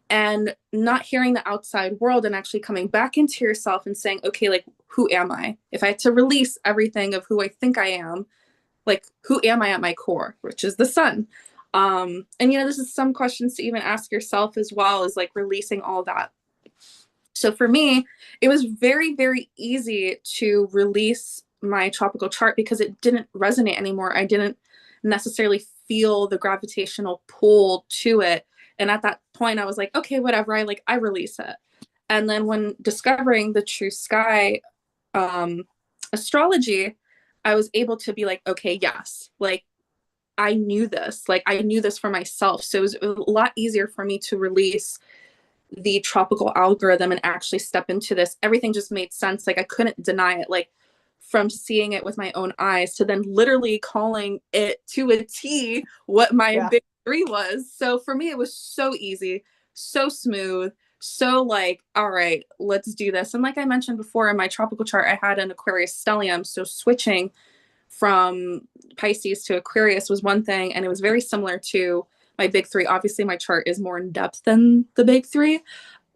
And not hearing the outside world and actually coming back into yourself and saying, okay, like, who am I? If I had to release everything of who I think I am, like, who am I at my core, which is the sun? And, this is some questions to even ask yourself as well as like releasing all that. So for me, it was very, very easy to release my tropical chart because it didn't resonate anymore. I didn't necessarily feel the gravitational pull to it. And at that point, I was like, okay, whatever. I release it. And then when discovering the True Sky um, astrology, I was able to be like, okay, yes, like I knew this. Like I knew this for myself. So it was a lot easier for me to release the tropical algorithm and actually step into this. Everything just made sense. Like I couldn't deny it. Like from seeing it with my own eyes to then literally calling it to a T what my Yeah. big three was. So for me, it was so easy, so smooth, so like, all right, let's do this. And like I mentioned before in my tropical chart, I had an Aquarius stellium. So switching from Pisces to Aquarius was one thing. And it was very similar to my big three. Obviously, my chart is more in depth than the big three.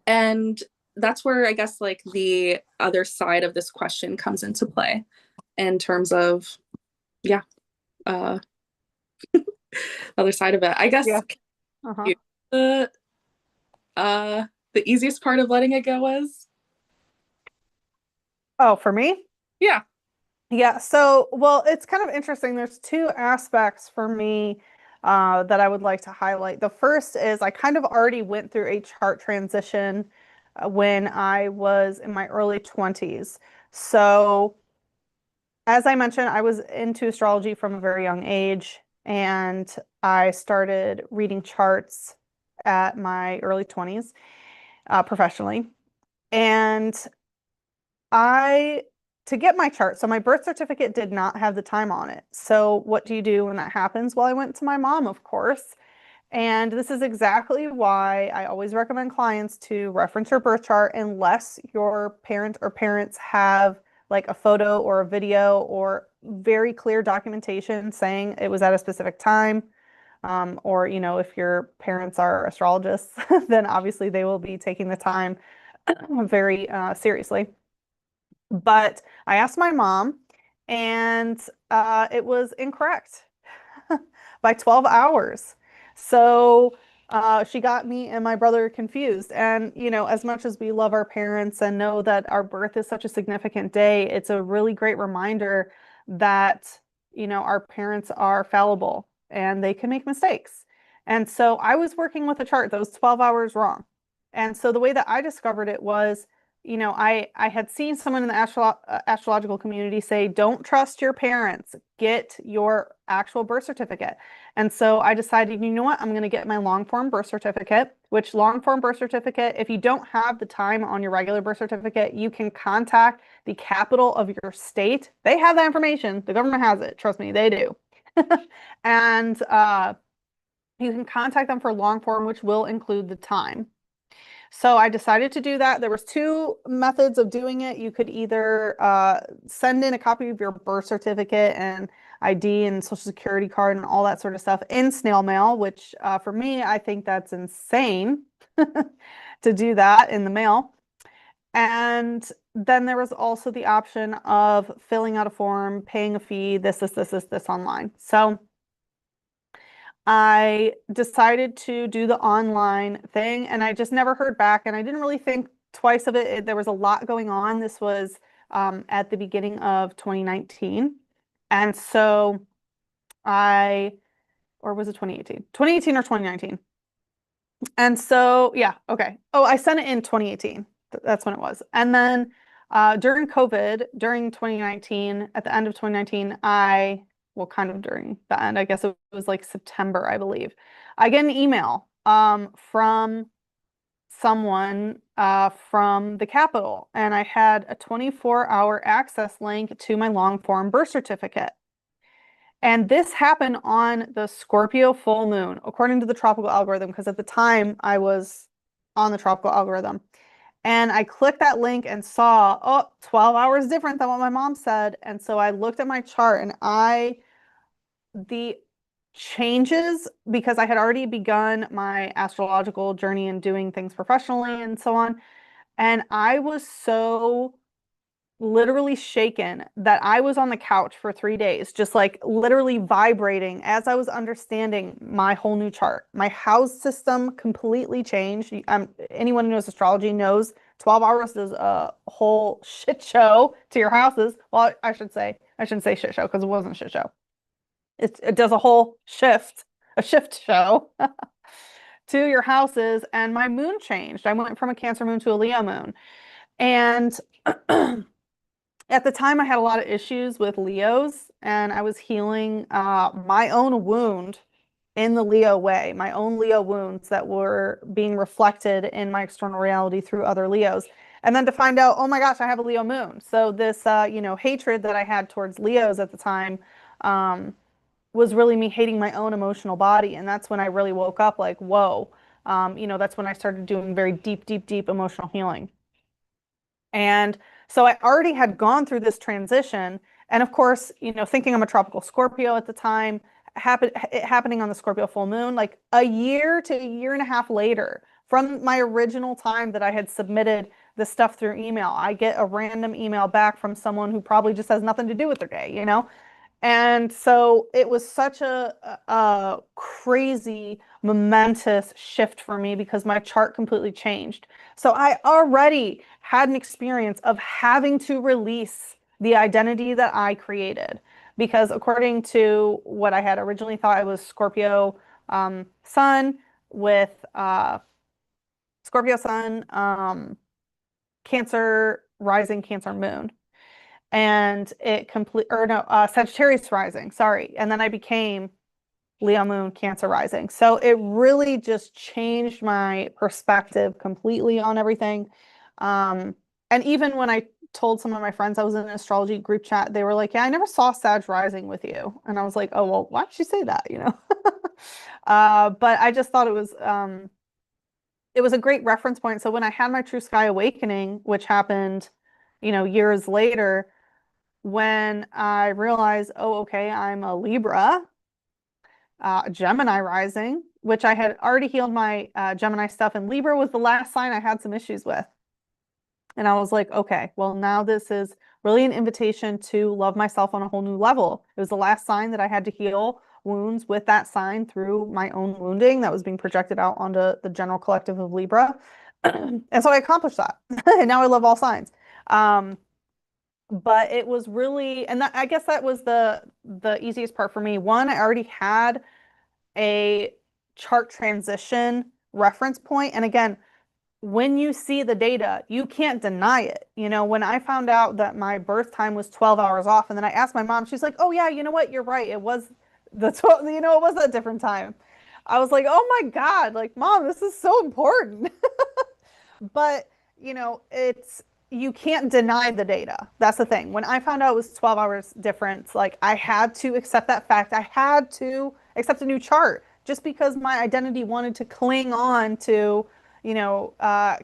And that's where I guess like the other side of this question comes into play in terms of, yeah, uh, other side of it. I guess Yeah. Uh-huh. the uh the easiest part of letting it go was, Oh, for me? yeah. Yeah, so well, it's kind of interesting. There's two aspects for me that I would like to highlight. The first is I kind of already went through a chart transition when I was in my early 20s. So, as I mentioned, I was into astrology from a very young age, and I started reading charts at my early 20s professionally. And I, to get my chart, so my birth certificate did not have the time on it. So what do you do when that happens? Well, I went to my mom, of course. And this is exactly why I always recommend clients to reference your birth chart unless your parent or parents have like a photo or a video or very clear documentation saying it was at a specific time. Or, if your parents are astrologists, then obviously they will be taking the time very seriously. But I asked my mom, and it was incorrect by 12 hours. So she got me and my brother confused. And, as much as we love our parents and know that our birth is such a significant day, it's a really great reminder that, our parents are fallible and they can make mistakes. And so I was working with a chart that was 12 hours wrong. And so the way that I discovered it was, I had seen someone in the astrological community say, don't trust your parents, get your actual birth certificate. And so I decided, you know what, I'm going to get my long form birth certificate, which long form birth certificate, if you don't have the time on your regular birth certificate, you can contact the capital of your state. They have that information. The government has it. Trust me, they do. And you can contact them for long form, which will include the time. So I decided to do that. There was two methods of doing it. You could either send in a copy of your birth certificate and ID and social security card and all that sort of stuff in snail mail, which for me, I think that's insane to do that in the mail. And then there was also the option of filling out a form, paying a fee, this online. So I decided to do the online thing and I just never heard back. And I didn't really think twice of it. There was a lot going on. This was at the beginning of 2019. And so or was it 2018? 2018 or 2019? And so, yeah, okay. Oh, I sent it in 2018. That's when it was. And then during COVID, during 2019, at the end of 2019, well, kind of during the end, I guess it was like September, I believe, I get an email from someone from the Capitol, and I had a 24-hour access link to my long form birth certificate. And this happened on the Scorpio full moon, according to the tropical algorithm, because at the time I was on the tropical algorithm. And I clicked that link and saw, oh, 12 hours different than what my mom said. And so I looked at my chart and the changes, because I had already begun my astrological journey and doing things professionally and so on. And I was so literally shaken that I was on the couch for 3 days, just like literally vibrating as I was understanding my whole new chart. My house system completely changed. Anyone who knows astrology knows 12 hours is a whole shit show to your houses. Well, I shouldn't say shit show because it wasn't a shit show. It does a shift show to your houses. And my moon changed. I went from a Cancer moon to a Leo moon. And at the time, I had a lot of issues with Leos, and I was healing my own wound in the Leo way, my own Leo wounds that were being reflected in my external reality through other Leos. And then to find out, oh my gosh, I have a Leo moon. So this, hatred that I had towards Leos at the time um, was really me hating my own emotional body. And that's when I really woke up like, whoa. That's when I started doing very deep, deep, deep emotional healing. And so I already had gone through this transition. And of course, thinking I'm a tropical Scorpio at the time, it happening on the Scorpio full moon, like a year to a year and a half later from my original time that I had submitted the stuff through email, I get a random email back from someone who probably just has nothing to do with their day. And so it was such a crazy, momentous shift for me because my chart completely changed. So I already had an experience of having to release the identity that I created. Because according to what I had originally thought, I was Scorpio Sun with Scorpio Sun, Cancer Rising, Cancer Moon and Sagittarius rising, sorry. And then I became Leo moon, Cancer rising. So it really just changed my perspective completely on everything. And even when I told some of my friends I was in an astrology group chat, they were like, yeah, I never saw Sag rising with you. And I was like, oh, well, why did you say that? But I just thought it was a great reference point. So when I had my True Sky Awakening, which happened, years later, when I realized, oh, okay, I'm a Libra, Gemini rising, which I had already healed my Gemini stuff, and Libra was the last sign I had some issues with. And I was like, okay, well, now this is really an invitation to love myself on a whole new level. It was the last sign that I had to heal wounds with that sign through my own wounding that was being projected out onto the general collective of Libra. And so I accomplished that. And now I love all signs. But it was really, and I guess that was the easiest part for me. One, I already had a chart transition reference point. And again, when you see the data, you can't deny it. When I found out that my birth time was 12 hours off, and then I asked my mom, she's like, oh yeah, you know what? You're right. It was the 12, it was a different time. I was like, oh my God, like, mom, this is so important. But, you can't deny the data. That's the thing. When I found out it was 12 hours difference, like I had to accept that fact. I had to accept a new chart just because my identity wanted to cling on to,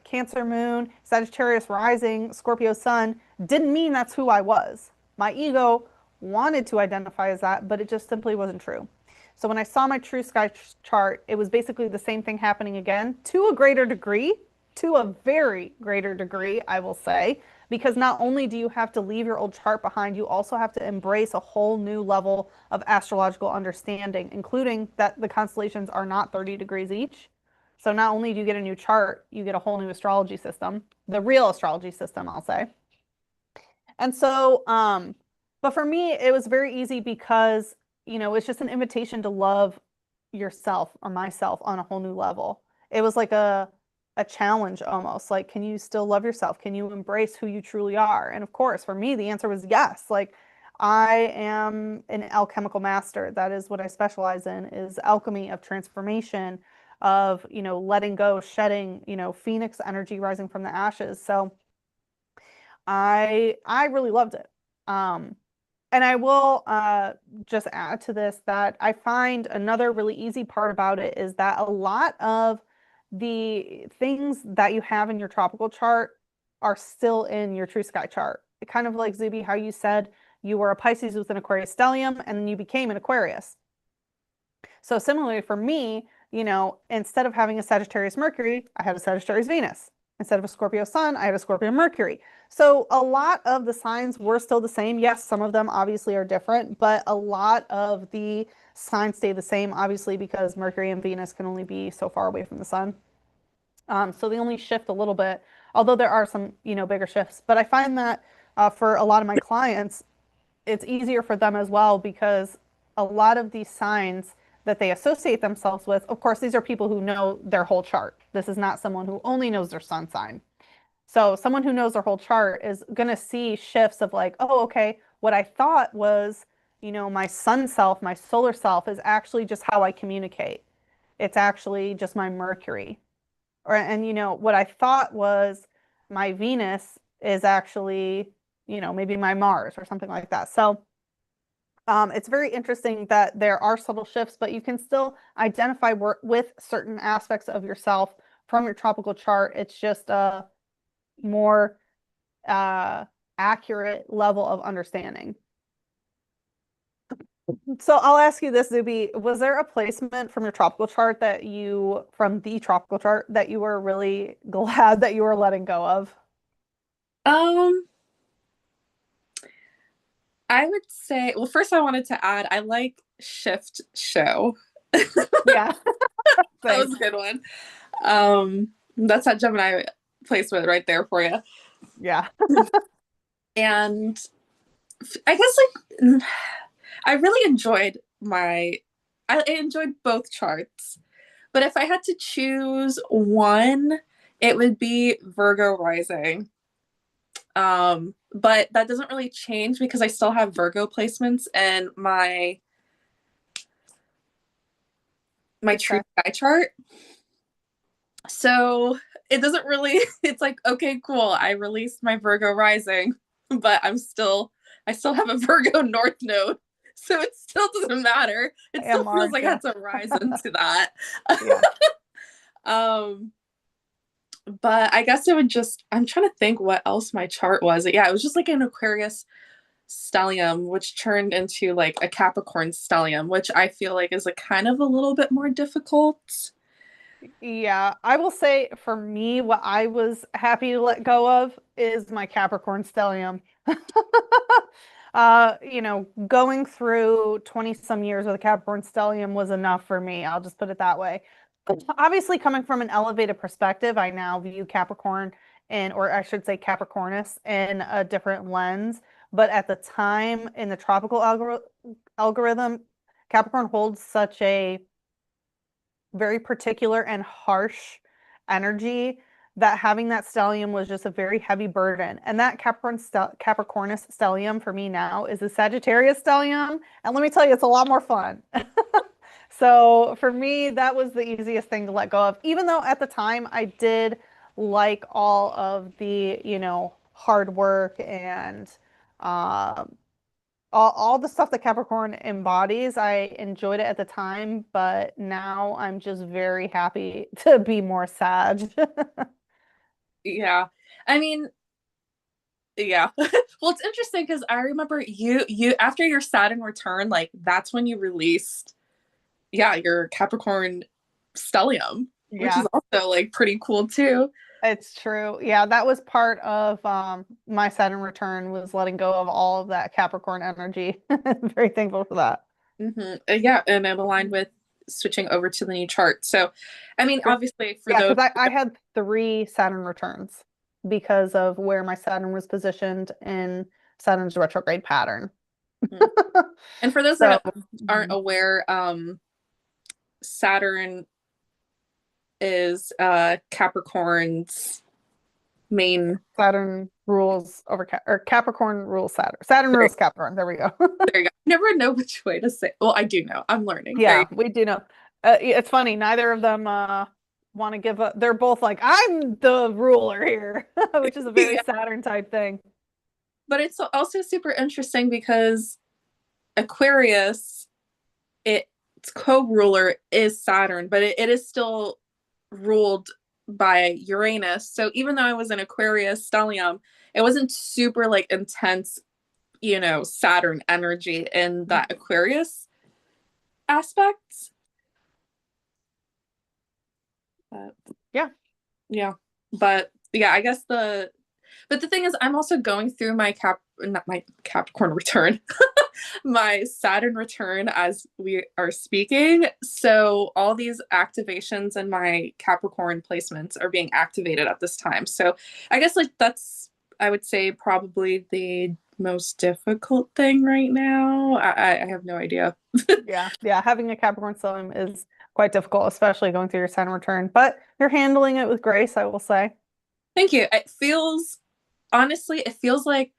Cancer moon, Sagittarius rising, Scorpio sun didn't mean that's who I was. My ego wanted to identify as that, but it just simply wasn't true. So when I saw my True Sky chart, it was basically the same thing happening again to a greater degree. to a very greater degree, I will say, because not only do you have to leave your old chart behind, you also have to embrace a whole new level of astrological understanding, including that the constellations are not 30 degrees each. So not only do you get a new chart, you get a whole new astrology system, the real astrology system, I'll say. And so, but for me, it was very easy because, it's just an invitation to love yourself or myself on a whole new level. It was like a challenge almost. Like, can you still love yourself? Can you embrace who you truly are? And of course, for me, the answer was yes. Like, I am an alchemical master. That is what I specialize in, is alchemy of transformation, of, letting go, shedding, phoenix energy rising from the ashes. So I really loved it. And I will just add to this that I find another really easy part about it is that a lot of the things that you have in your tropical chart are still in your true sky chart. It kind of like Zuby, how you said you were a Pisces with an Aquarius stellium and then you became an Aquarius. So similarly for me, instead of having a Sagittarius Mercury, I had a Sagittarius Venus. Instead of a Scorpio Sun, I had a Scorpio Mercury. So a lot of the signs were still the same. Yes, some of them obviously are different, but a lot of the signs stay the same, obviously, because Mercury and Venus can only be so far away from the sun. So they only shift a little bit, although there are some, bigger shifts. But I find that for a lot of my clients, it's easier for them as well because a lot of these signs that they associate themselves with, of course, these are people who know their whole chart. This is not someone who only knows their sun sign. So someone who knows their whole chart is going to see shifts of like, oh, okay, what I thought was, my sun self, my solar self is actually just how I communicate. It's actually just my Mercury. And what I thought was my Venus is actually, maybe my Mars or something like that. So it's very interesting that there are subtle shifts, but you can still identify with certain aspects of yourself from your tropical chart. It's just a more accurate level of understanding. So I'll ask you this, Zuby. Was there a placement from your tropical chart from the tropical chart that you were really glad that you were letting go of? Um, I would say, well, first I wanted to add, I like Shift Show. Yeah, That same. was a good one. That's that Gemini placement right there for you. Yeah. And I guess like I really enjoyed I enjoyed both charts. But if I had to choose one, it would be Virgo rising. But that doesn't really change because I still have Virgo placements in my true sky chart. So it doesn't really, it's like, okay, cool. I released my Virgo rising, but I still have a Virgo North node. So it still doesn't matter. It still feels like I had to rise into that. Yeah. But I guess it would I'm trying to think what else my chart was. Yeah, it was just like an Aquarius stellium, which turned into like a Capricorn stellium, which I feel like is a kind of a little bit more difficult. Yeah, I will say for me, what I was happy to let go of is my Capricorn stellium. Going through 20 some years with a Capricorn stellium was enough for me. I'll just put it that way. Obviously, coming from an elevated perspective, I now view Capricorn or I should say Capricornus in a different lens. But at the time in the tropical algorithm, Capricorn holds such a very particular and harsh energy that having that stellium was just a very heavy burden. And that Capricornus stellium for me now is a Sagittarius stellium. And let me tell you, it's a lot more fun. So for me, that was the easiest thing to let go of, even though at the time I did like all of the, hard work and all the stuff that Capricorn embodies. I enjoyed it at the time, but now I'm just very happy to be more Sag. Yeah. I mean, yeah. Well, it's interesting because I remember you after your Saturn return, like that's when you released, yeah, your Capricorn stellium, which Yeah. is also like pretty cool too. It's true. Yeah, that was part of my Saturn return was letting go of all of that Capricorn energy. I'm very thankful for that. Yeah, and I'm aligned with switching over to the new chart. So, I mean, Yep. obviously, for Yeah, those, because I had three Saturn returns because of where my Saturn was positioned in Saturn's retrograde pattern. Mhm. And for those So, that aren't aware, Saturn is Capricorn's main. Saturn rules over or Capricorn rules Saturn. Saturn There, rules Capricorn. There we go. there you go. I never know which way to say. Well, I do know. I'm learning. There you Yeah, we do know. It's funny. Neither of them want to give up. They're both like, I'm the ruler here, which is a go. very Yeah. Saturn type thing. But it's also super interesting because Aquarius, its co-ruler is Saturn, but it is still ruled by Uranus. So even though I was in Aquarius stellium, it wasn't super like intense, Saturn energy in that Aquarius aspect. But Yeah. yeah. But yeah, I guess but the thing is I'm also going through not my Capricorn return, my Saturn return as we are speaking. So all these activations and my Capricorn placements are being activated at this time. So I guess like that's, I would say, probably the most difficult thing right now. I have no idea. Yeah. Yeah. Having a Capricorn stellium is quite difficult, especially going through your Saturn return, but you're handling it with grace, I will say. Thank you. Honestly, it feels like,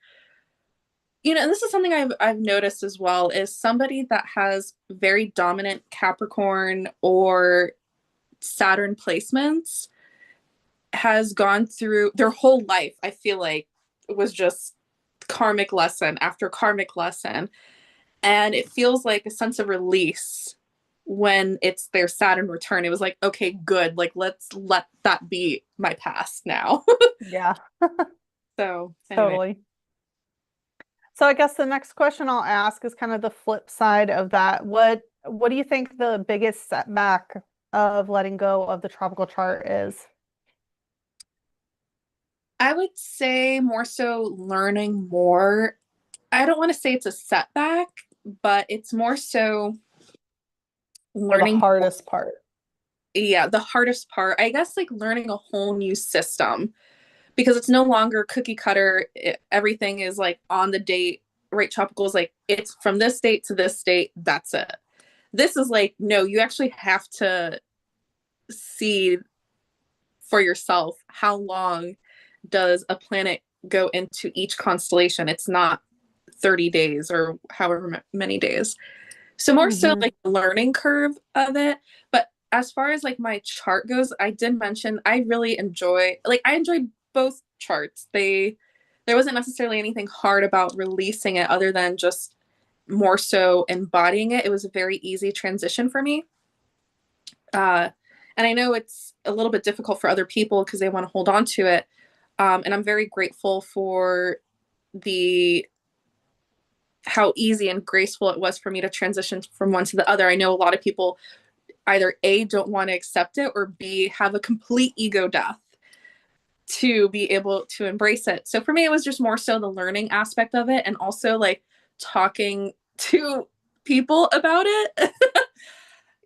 and this is something I've noticed as well, is somebody that has very dominant Capricorn or Saturn placements has gone through their whole life, I feel like it was just karmic lesson after karmic lesson. And it feels like a sense of release when it's their Saturn return. It was like, okay, good. Like, let's let that be my past now. Yeah, So, anyway, totally. So I guess the next question I'll ask is kind of the flip side of that. What do you think the biggest setback of letting go of the tropical chart is? I would say more so learning more. I don't want to say it's a setback, but it's more so Or the learning. hardest part? Yeah, the hardest part, I guess, like learning a whole new system because it's no longer cookie cutter. Everything is like on the date, right? Tropical is like, it's from this date to this date. That's it. This is like, no, you actually have to see for yourself how long does a planet go into each constellation. It's not 30 days or however many days. So more so Hmm. like the learning curve of it. But as far as like my chart goes, I did mention I really I enjoyed both charts. There wasn't necessarily anything hard about releasing it other than just more so embodying it. It was a very easy transition for me. Uh, and I know it's a little bit difficult for other people because they want to hold on to it. And I'm very grateful for the how easy and graceful it was for me to transition from one to the other. I know a lot of people either A, don't want to accept it, or B, have a complete ego death to be able to embrace it. So for me, it was just more so the learning aspect of it and also like talking to people about it.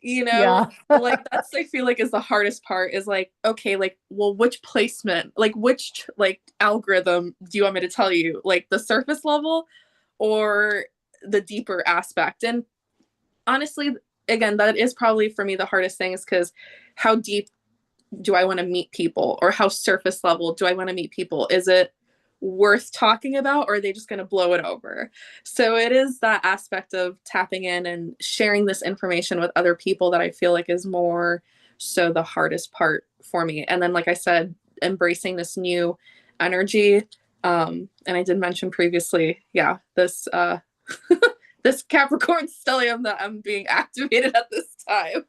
Yeah. Like that's, I feel like, is the hardest part is like, okay, like, well, which placement, like which like algorithm do you want me to tell you, like the surface level or the deeper aspect? And honestly, again, that is probably for me the hardest thing is because how deep do I want to meet people or how surface level do I want to meet people? Is it worth talking about or are they just going to blow it over? So it is that aspect of tapping in and sharing this information with other people that I feel like is more so the hardest part for me. And then, like I said, embracing this new energy. And I did mention previously, yeah, this this Capricorn stellium that I'm being activated at this time.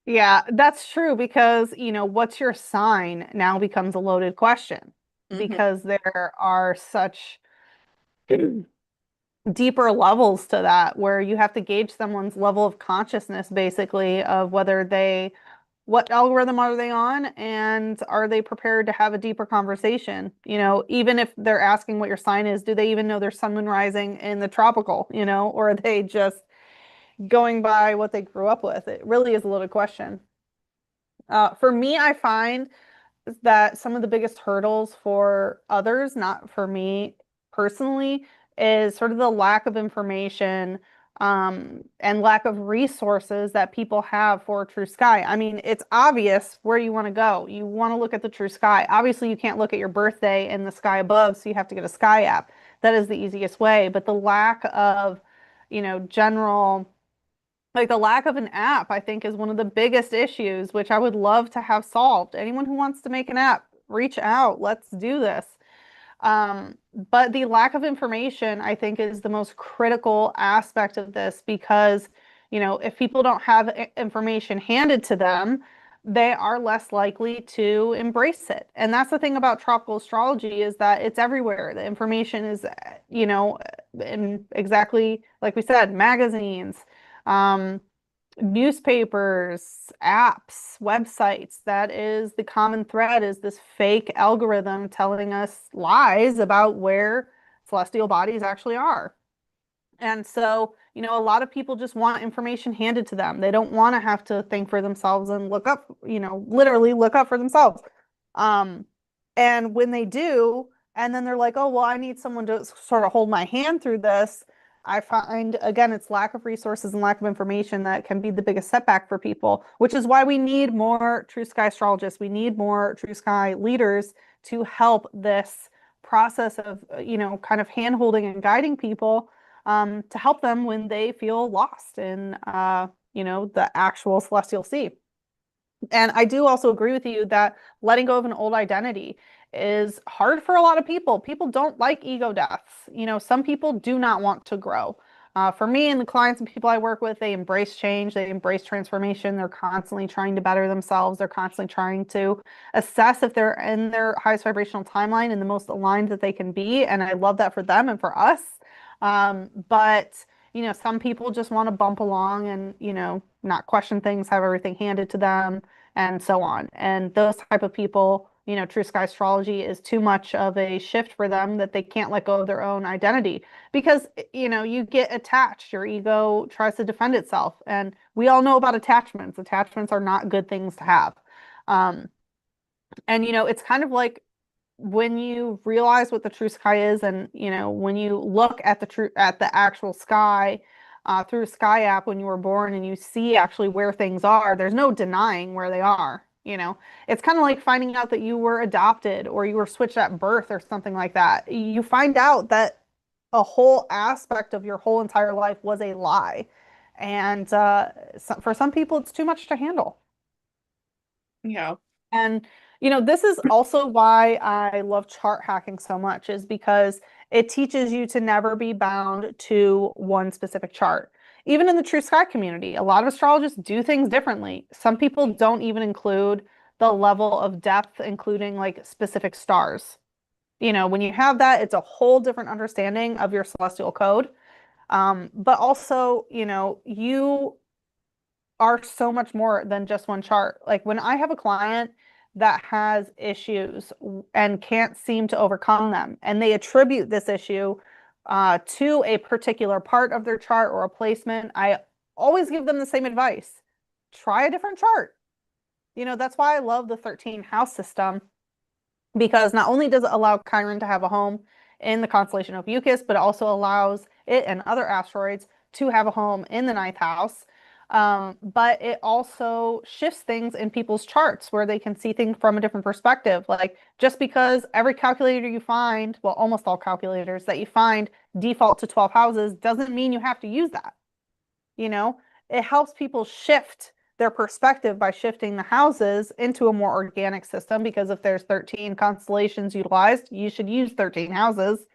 Yeah, that's true because, what's your sign now becomes a loaded question Mm-hmm. because there are such deeper levels to that where you have to gauge someone's level of consciousness basically of whether they what algorithm are they on, and are they prepared to have a deeper conversation? Even if they're asking what your sign is, do they even know there's sun moon rising in the tropical, or are they just going by what they grew up with? It really is a loaded question. For me, I find that some of the biggest hurdles for others, not for me personally, is sort of the lack of information, and lack of resources that people have for True Sky. I mean, it's obvious where you want to go. You want to look at the True Sky. Obviously, you can't look at your birthday in the sky above, so you have to get a sky app. That is the easiest way. But the lack of, general, like the lack of an app, I think, is one of the biggest issues, which I would love to have solved. Anyone who wants to make an app, reach out. Let's do this. But the lack of information, I think, is the most critical aspect of this because, if people don't have information handed to them, they are less likely to embrace it. And that's the thing about tropical astrology is that it's everywhere. The information is, in exactly like we said, magazines, um, newspapers, apps, websites. That is the common thread, is this fake algorithm telling us lies about where celestial bodies actually are. And so, a lot of people just want information handed to them. They don't want to have to think for themselves and look up, literally look up for themselves. Um, and when they do, and then they're like, oh, well, I need someone to sort of hold my hand through this. I find, again, it's lack of resources and lack of information that can be the biggest setback for people, which is why we need more True Sky astrologists. We need more True Sky leaders to help this process of, kind of hand holding and guiding people, to help them when they feel lost in, the actual celestial sea. And I do also agree with you that letting go of an old identity is hard for a lot of people. People don't like ego deaths. Some people do not want to grow. For me and the clients and people I work with, they embrace change, they embrace transformation. They're constantly trying to better themselves. They're constantly trying to assess if they're in their highest vibrational timeline and the most aligned that they can be. And I love that for them and for us. But some people just want to bump along and, not question things, have everything handed to them, and so on. And those type of people, True Sky Astrology is too much of a shift for them that they can't let go of their own identity because, you get attached. Your ego tries to defend itself. And we all know about attachments. Attachments are not good things to have. Um, and, it's kind of like when you realize what the true sky is, and when you look at the actual sky, through a sky app when you were born, and you see actually where things are, there's no denying where they are. It's kind of like finding out that you were adopted or you were switched at birth or something like that. You find out that a whole aspect of your whole entire life was a lie, and for some people it's too much to handle. Yeah. And, this is also why I love chart hacking so much, is because it teaches you to never be bound to one specific chart. Even in the True Sky community, a lot of astrologists do things differently. Some people don't even include the level of depth, including like specific stars. When you have that, it's a whole different understanding of your celestial code. But also, you are so much more than just one chart. Like when I have a client that has issues and can't seem to overcome them, and they attribute this issue, to a particular part of their chart or a placement, I always give them the same advice. Try a different chart. That's why I love the 13 house system, because not only does it allow Chiron to have a home in the constellation of Ophiuchus, but it also allows it and other asteroids to have a home in the ninth house. But it also shifts things in people's charts where they can see things from a different perspective. Like just because every calculator you find, well, almost all calculators that you find default to 12 houses doesn't mean you have to use that. It helps people shift their perspective by shifting the houses into a more organic system, because if there's 13 constellations utilized, you should use 13 houses.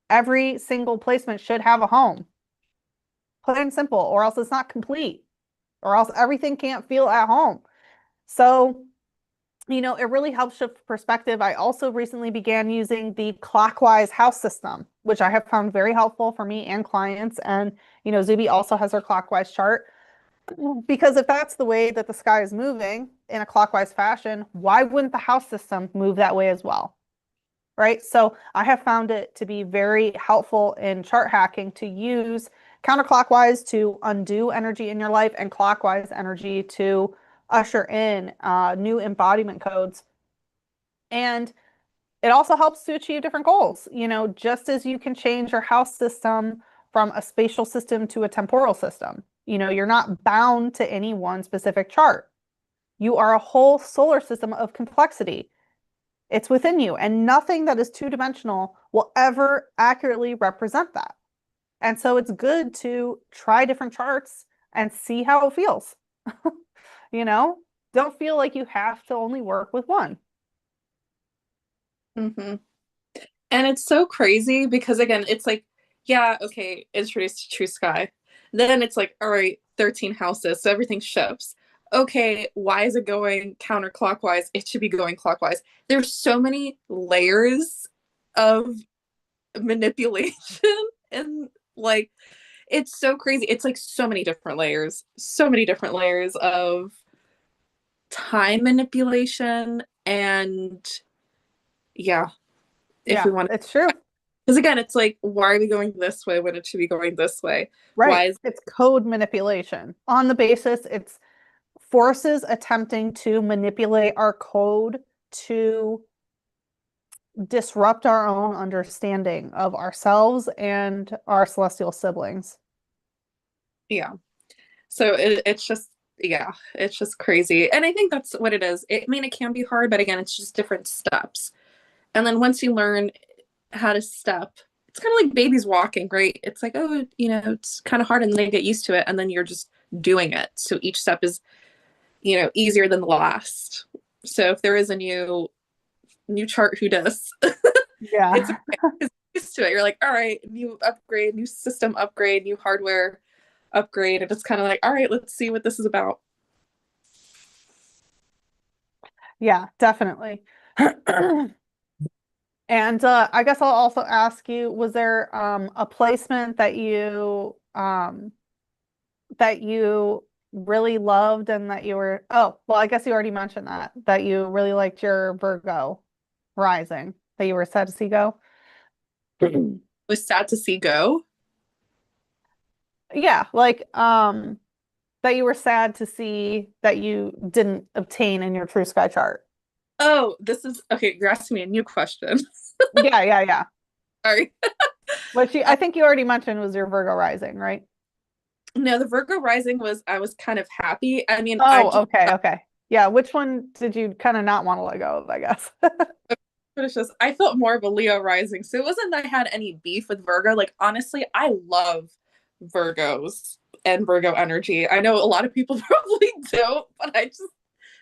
Every single placement should have a home. Plain and simple, or else it's not complete, or else everything can't feel at home. So, it really helps shift perspective. I also recently began using the clockwise house system, which I have found very helpful for me and clients. And, Zuby also has her clockwise chart, because if that's the way that the sky is moving, in a clockwise fashion, why wouldn't the house system move that way as well? Right? So I have found it to be very helpful in chart hacking to use counterclockwise to undo energy in your life and clockwise energy to usher in new embodiment codes. And it also helps to achieve different goals. Just as you can change your house system from a spatial system to a temporal system, you're not bound to any one specific chart. You are a whole solar system of complexity. It's within you, and nothing that is two-dimensional will ever accurately represent that. And so it's good to try different charts and see how it feels. You know, don't feel like you have to only work with one. Mm-hmm. And it's so crazy because again, it's like, yeah, okay, introduced to True Sky. Then it's like, all right, 13 houses, so everything shifts. Okay, why is it going counterclockwise? It should be going clockwise. There's so many layers of manipulation and like it's so crazy. It's like so many different layers of time manipulation and yeah, if Yeah, we want to, it's true. because again, it's like, why are we going this way when it should be going this way? Right. Why is It's code manipulation. On the basis, it's forces attempting to manipulate our code to disrupt our own understanding of ourselves and our celestial siblings. yeah? So it's just yeah, it's just crazy, and I think that's what it is. I mean, it can be hard, but again, it's just different steps. And then once you learn how to step, it's kind of like babies walking, right? It's like, oh, it's kind of hard, and then they get used to it, and then you're just doing it. So each step is, easier than the last. So if there is a new chart who does, Yeah. it's okay, used to it. You're like, all right, new upgrade, new system upgrade, new hardware upgrade, and it's kind of like, all right, let's see what this is about. Yeah, definitely. And I guess I'll also ask you, was there a placement that you really loved and that you were, oh, well, I guess you already mentioned that you really liked your Virgo rising, that you were sad to see go? It was sad to see go. Yeah, like that you were sad to see that you didn't obtain in your True Sky chart. Oh, this is okay. You're asking me a new question. Yeah, yeah, yeah. Sorry. I think you already mentioned was your Virgo rising, right? No, the Virgo rising was I was kind of happy. I mean, I Oh, just okay, okay. Yeah, which one did you kind of not want to let go of, I guess? it's just I felt more of a Leo rising. So it wasn't that I had any beef with Virgo. Like honestly, I love Virgos and Virgo energy. I know a lot of people probably don't, but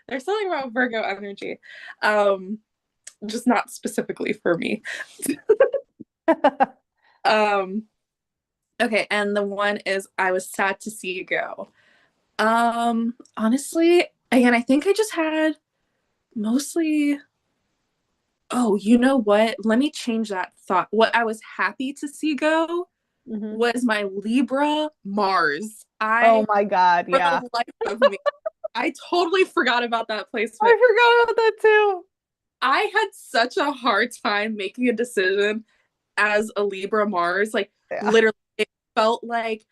there's something about Virgo energy. Just not specifically for me. um okay, and the one is I was sad to see you go. Honestly, again, I think I just had mostly, oh, you know what? Let me change that thought. What I was happy to see go Mhm. was my Libra Mars. Oh my God, For yeah. the life of me, I totally forgot about that placement. I forgot about that too. I had such a hard time making a decision as a Libra Mars. Like, Yeah. literally, it felt like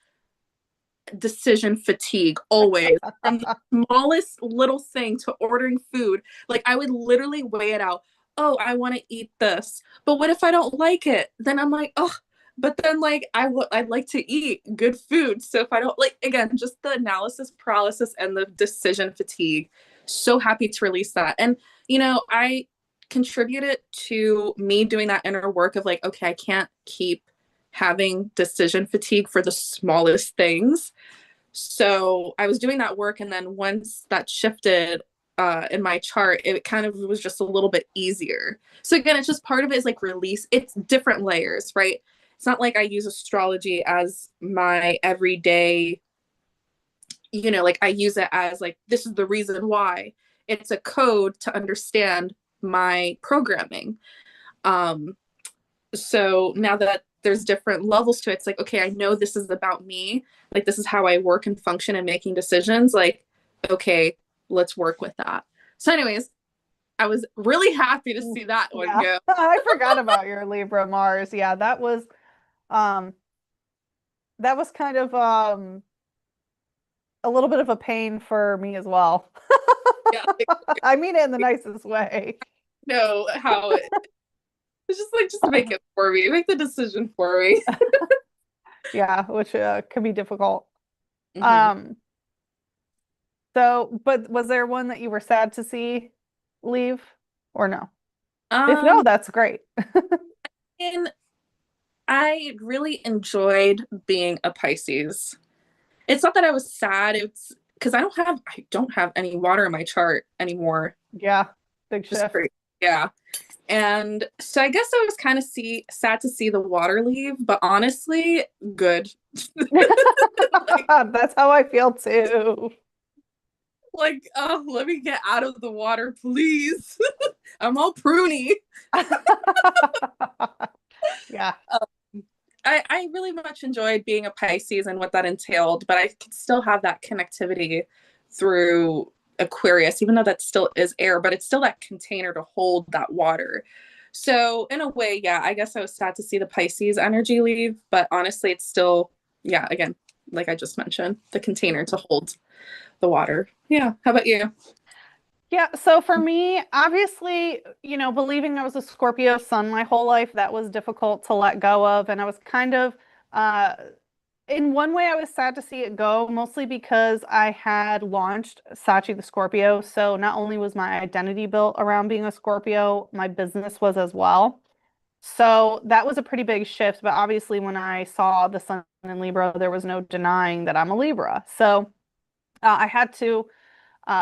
decision fatigue always, from the smallest little thing to ordering food. Like I would literally weigh it out. Oh, I want to eat this, but what if I don't like it? Then I'm like, oh, but then like I'd like to eat good food. So if I don't like, again, just the analysis paralysis and the decision fatigue. So happy to release that. And I contributed to me doing that inner work of like, okay, I can't keep having decision fatigue for the smallest things. So I was doing that work, and then once that shifted in my chart, it kind of was just a little bit easier. So again, it's just part of it is like release. It's different layers, right? It's not like I use astrology as my everyday, like I use it as like this is the reason why. It's a code to understand my programming. Um, so now that there's different levels to it, it's like, okay, I know this is about me. Like, this is how I work and function and making decisions. Like, okay, let's work with that. So, anyways, I was really happy to see that one Yeah, go. I forgot about your Libra Mars. Yeah, um that was kind of a little bit of a pain for me as well. Yeah, I mean it in the nicest way. know how it's just like just make it for me, make the decision for me. Yeah, which can be difficult. Hmm. Um, so, but was there one that you were sad to see leave or no? If no, Um, that's great. and I really enjoyed being a Pisces. It's not that I was sad, it's because I don't have any water in my chart anymore. Yeah, big Just shift. great. Yeah. And so I guess I was kind of sad to see the water leave, but honestly, good. like That's how I feel too. oh, let me get out of the water, please. I'm all pruny. Yeah. I really much enjoyed being a Pisces and what that entailed, but I could still have that connectivity through Aquarius, even though that still is air, but it's still that container to hold that water. So, in a way, yeah, I guess I was sad to see the Pisces energy leave, but honestly, it's still, yeah, again, like I just mentioned, the container to hold the water. Yeah. How about you? Yeah, so for me, obviously, believing I was a Scorpio sun my whole life, that was difficult to let go of. And I was kind of, uh, in one way, I was sad to see it go, mostly because I had launched Sachi the Scorpio. So not only was my identity built around being a Scorpio, my business was as well. So that was a pretty big shift. But obviously, when I saw the sun in Libra, there was no denying that I'm a Libra. So I had to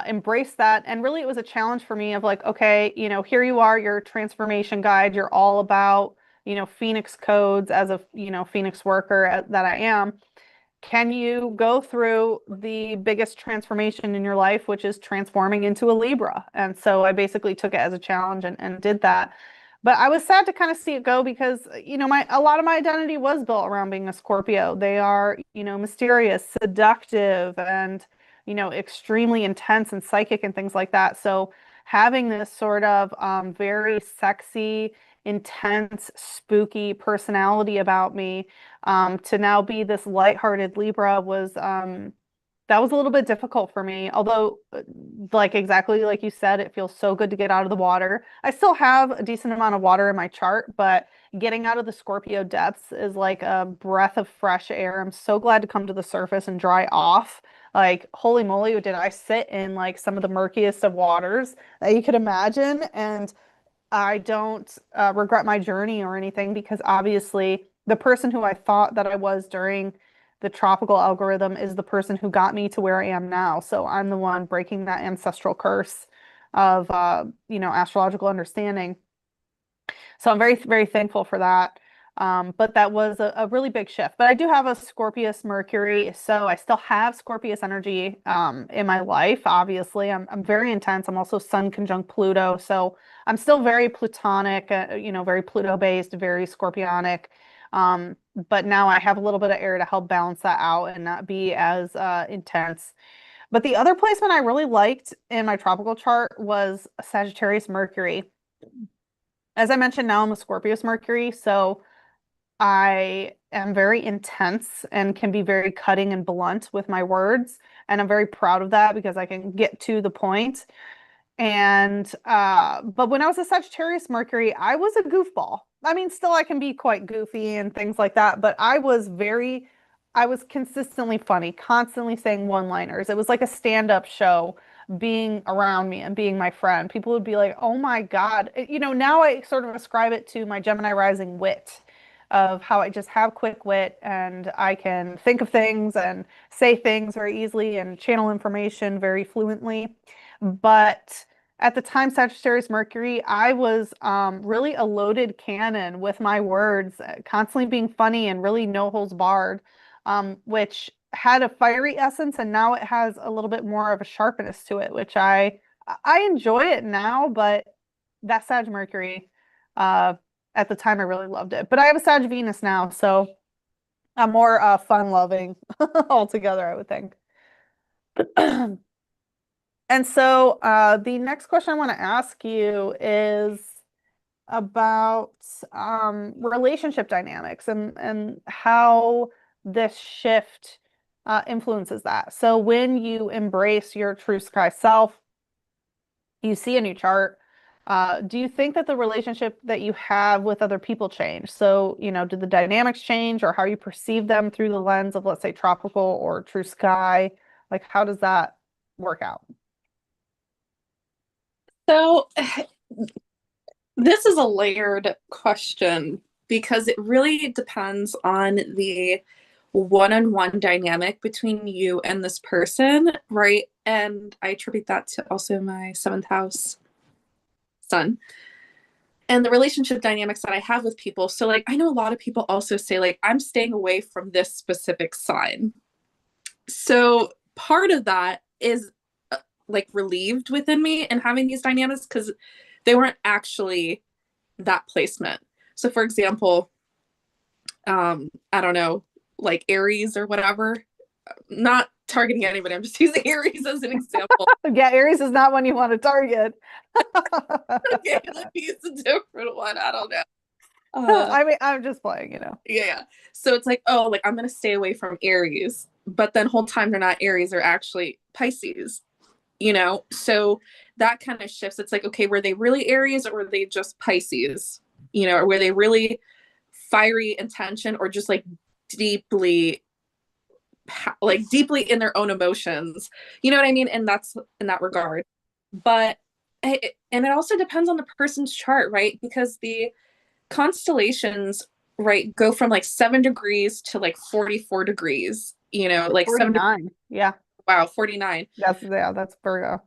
embrace that. And really, it was a challenge for me of like, okay, here you are, your transformation guide. You're all about, Phoenix codes as a, Phoenix worker that I am. Can you go through the biggest transformation in your life, which is transforming into a Libra? And so I basically took it as a challenge and did that. But I was sad to kind of see it go because, a lot of my identity was built around being a Scorpio. They are, mysterious, seductive, and, extremely intense and psychic and things like that. So having this sort of very sexy, intense, spooky personality about me to now be this lighthearted Libra was that was a little bit difficult for me. Although, like exactly like you said, it feels so good to get out of the water. I still have a decent amount of water in my chart, but getting out of the Scorpio depths is like a breath of fresh air. I'm so glad to come to the surface and dry off. Like, holy moly, did I sit in like some of the murkiest of waters that you could imagine? And I don't regret my journey or anything because obviously the person who I thought that I was during the tropical algorithm is the person who got me to where I am now. So I'm the one breaking that ancestral curse of astrological understanding. So I'm very, very thankful for that. But that was a really big shift. But I do have a Scorpius Mercury, so I still have Scorpius energy in my life. Obviously, I'm very intense. I'm also Sun conjunct Pluto, so I'm still very Plutonic, very Pluto based, very Scorpionic. But now I have a little bit of air to help balance that out and not be as intense. But the other placement I really liked in my tropical chart was Sagittarius Mercury. As I mentioned, now I'm a Scorpius Mercury, so I am very intense and can be very cutting and blunt with my words. And I'm very proud of that because I can get to the point. And but when I was a Sagittarius Mercury, I was a goofball. I mean, still I can be quite goofy and things like that, but I was consistently funny, constantly saying one-liners. It was like a stand-up show being around me and being my friend. People would be like, "Oh my God." Now I sort of ascribe it to my Gemini rising wit of how I just have quick wit and I can think of things and say things very easily and channel information very fluently. But at the time, Sagittarius Mercury, I was really a loaded cannon with my words, constantly being funny and really no holds barred, which had a fiery essence, and now it has a little bit more of a sharpness to it, which I enjoy it now, but that Sag Mercury, uh, at the time, I really loved it. But I have a Sag Venus now, so I'm more fun loving altogether, I would think. And so the next question I want to ask you is about relationship dynamics and how this shift influences that. So when you embrace your true sky self, you see a new chart. Do you think that the relationship that you have with other people change? So, do the dynamics change or how you perceive them through the lens of, let's say, tropical or true sky? Like, how does that work out? So this is a layered question because it really depends on the one-on-one dynamic between you and this person, right? And I attribute that to also my seventh house sun and the relationship dynamics that I have with people. So, like, I know a lot of people also say, like, I'm staying away from this specific sign. So, part of that is like relieved within me and having these dynamics because they weren't actually that placement. So, for example, I don't know, like Aries or whatever, not targeting anybody. I'm just using Aries as an example. Yeah, Aries is not one you want to target. Okay, let me use a different one. I don't know. I mean, I'm just playing. Yeah. So it's like, oh, like I'm gonna stay away from Aries, but then whole time they're not Aries, they're actually Pisces. So that kind of shifts. It's like, okay, were they really Aries or were they just Pisces? Or were they really fiery intention or just deeply deeply in their own emotions, you know what I mean? And that's in that regard. But and it also depends on the person's chart, right? Because the constellations, right, go from like 7 degrees to like 44 degrees, like 49. Yeah. wow, 49. That's Virgo.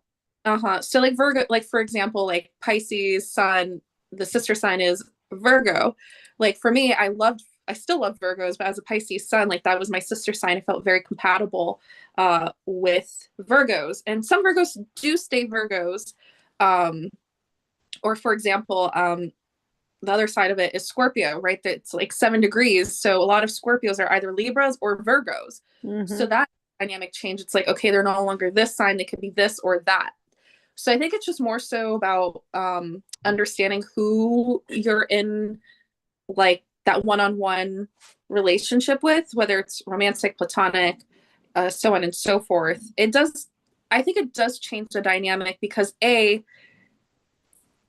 So like Virgo, like for example, like Pisces sun, the sister sign is Virgo. Like for me, I still love Virgos, but as a Pisces sun, like that was my sister sign. I felt very compatible with Virgos. And some Virgos do stay Virgos. Um, or for example, the other side of it is Scorpio, right? That's like 7 degrees. So a lot of Scorpios are either Libras or Virgos. So that dynamic change, it's like, okay, they're no longer this sign, they could be this or that. So I think it's just more so about understanding who you're in, like that one-on-one relationship with, whether it's romantic, platonic, so on and so forth. I think it does change the dynamic because A,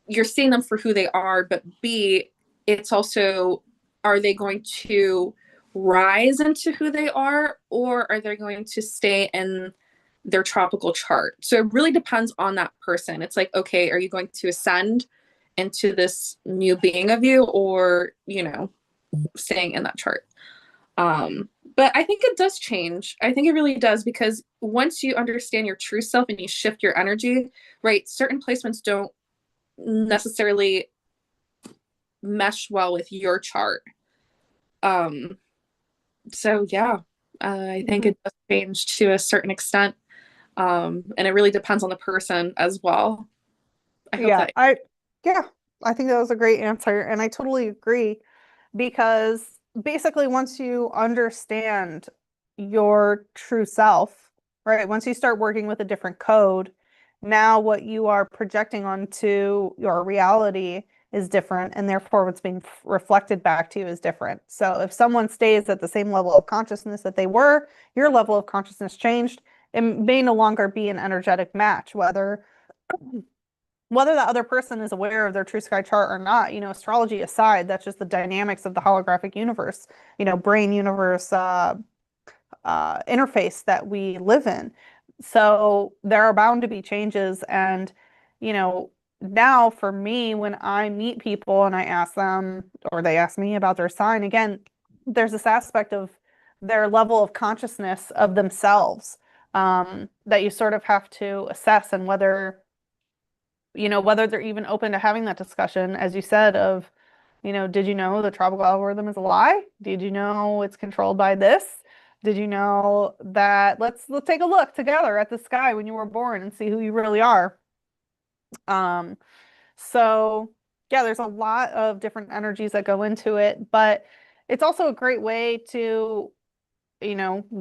you're seeing them for who they are, but B, it's also, are they going to rise into who they are or are they going to stay in their tropical chart? So it really depends on that person. It's like, okay, are you going to ascend into this new being of you or, staying in that chart? But I think it does change. I think it really does because once you understand your true self and you shift your energy, right, certain placements don't necessarily mesh well with your chart. Um, so yeah, I think it does change to a certain extent. And it really depends on the person as well. I hope Yeah, that. yeah, I think that was a great answer, and I totally agree because basically once you understand your true self, right? Once you start working with a different code, now what you are projecting onto your reality is different, and therefore what's being reflected back to you is different. So if someone stays at the same level of consciousness that they were, your level of consciousness changed. It may no longer be an energetic match, whether the other person is aware of their true sky chart or not, astrology aside, that's just the dynamics of the holographic universe, brain universe interface that we live in. So there are bound to be changes. And, now for me, when I meet people and I ask them or they ask me about their sign, again, there's this aspect of their level of consciousness of themselves that you sort of have to assess and whether they're even open to having that discussion, as you said, of, did you know the tropical algorithm is a lie? Did you know it's controlled by this? Did you know that let's take a look together at the sky when you were born and see who you really are? Um, so yeah, there's a lot of different energies that go into it, but it's also a great way to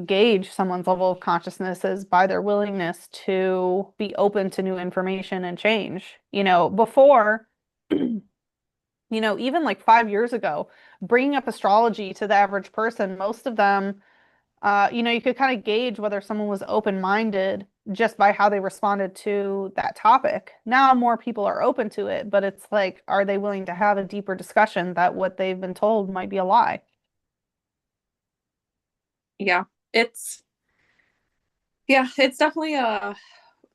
gauge someone's level of consciousness is by their willingness to be open to new information and change. Before, even like 5 years ago, bringing up astrology to the average person, most of them, you could kind of gauge whether someone was open-minded just by how they responded to that topic. Now more people are open to it, but it's like, are they willing to have a deeper discussion that what they've been told might be a lie? Yeah, it's it's definitely a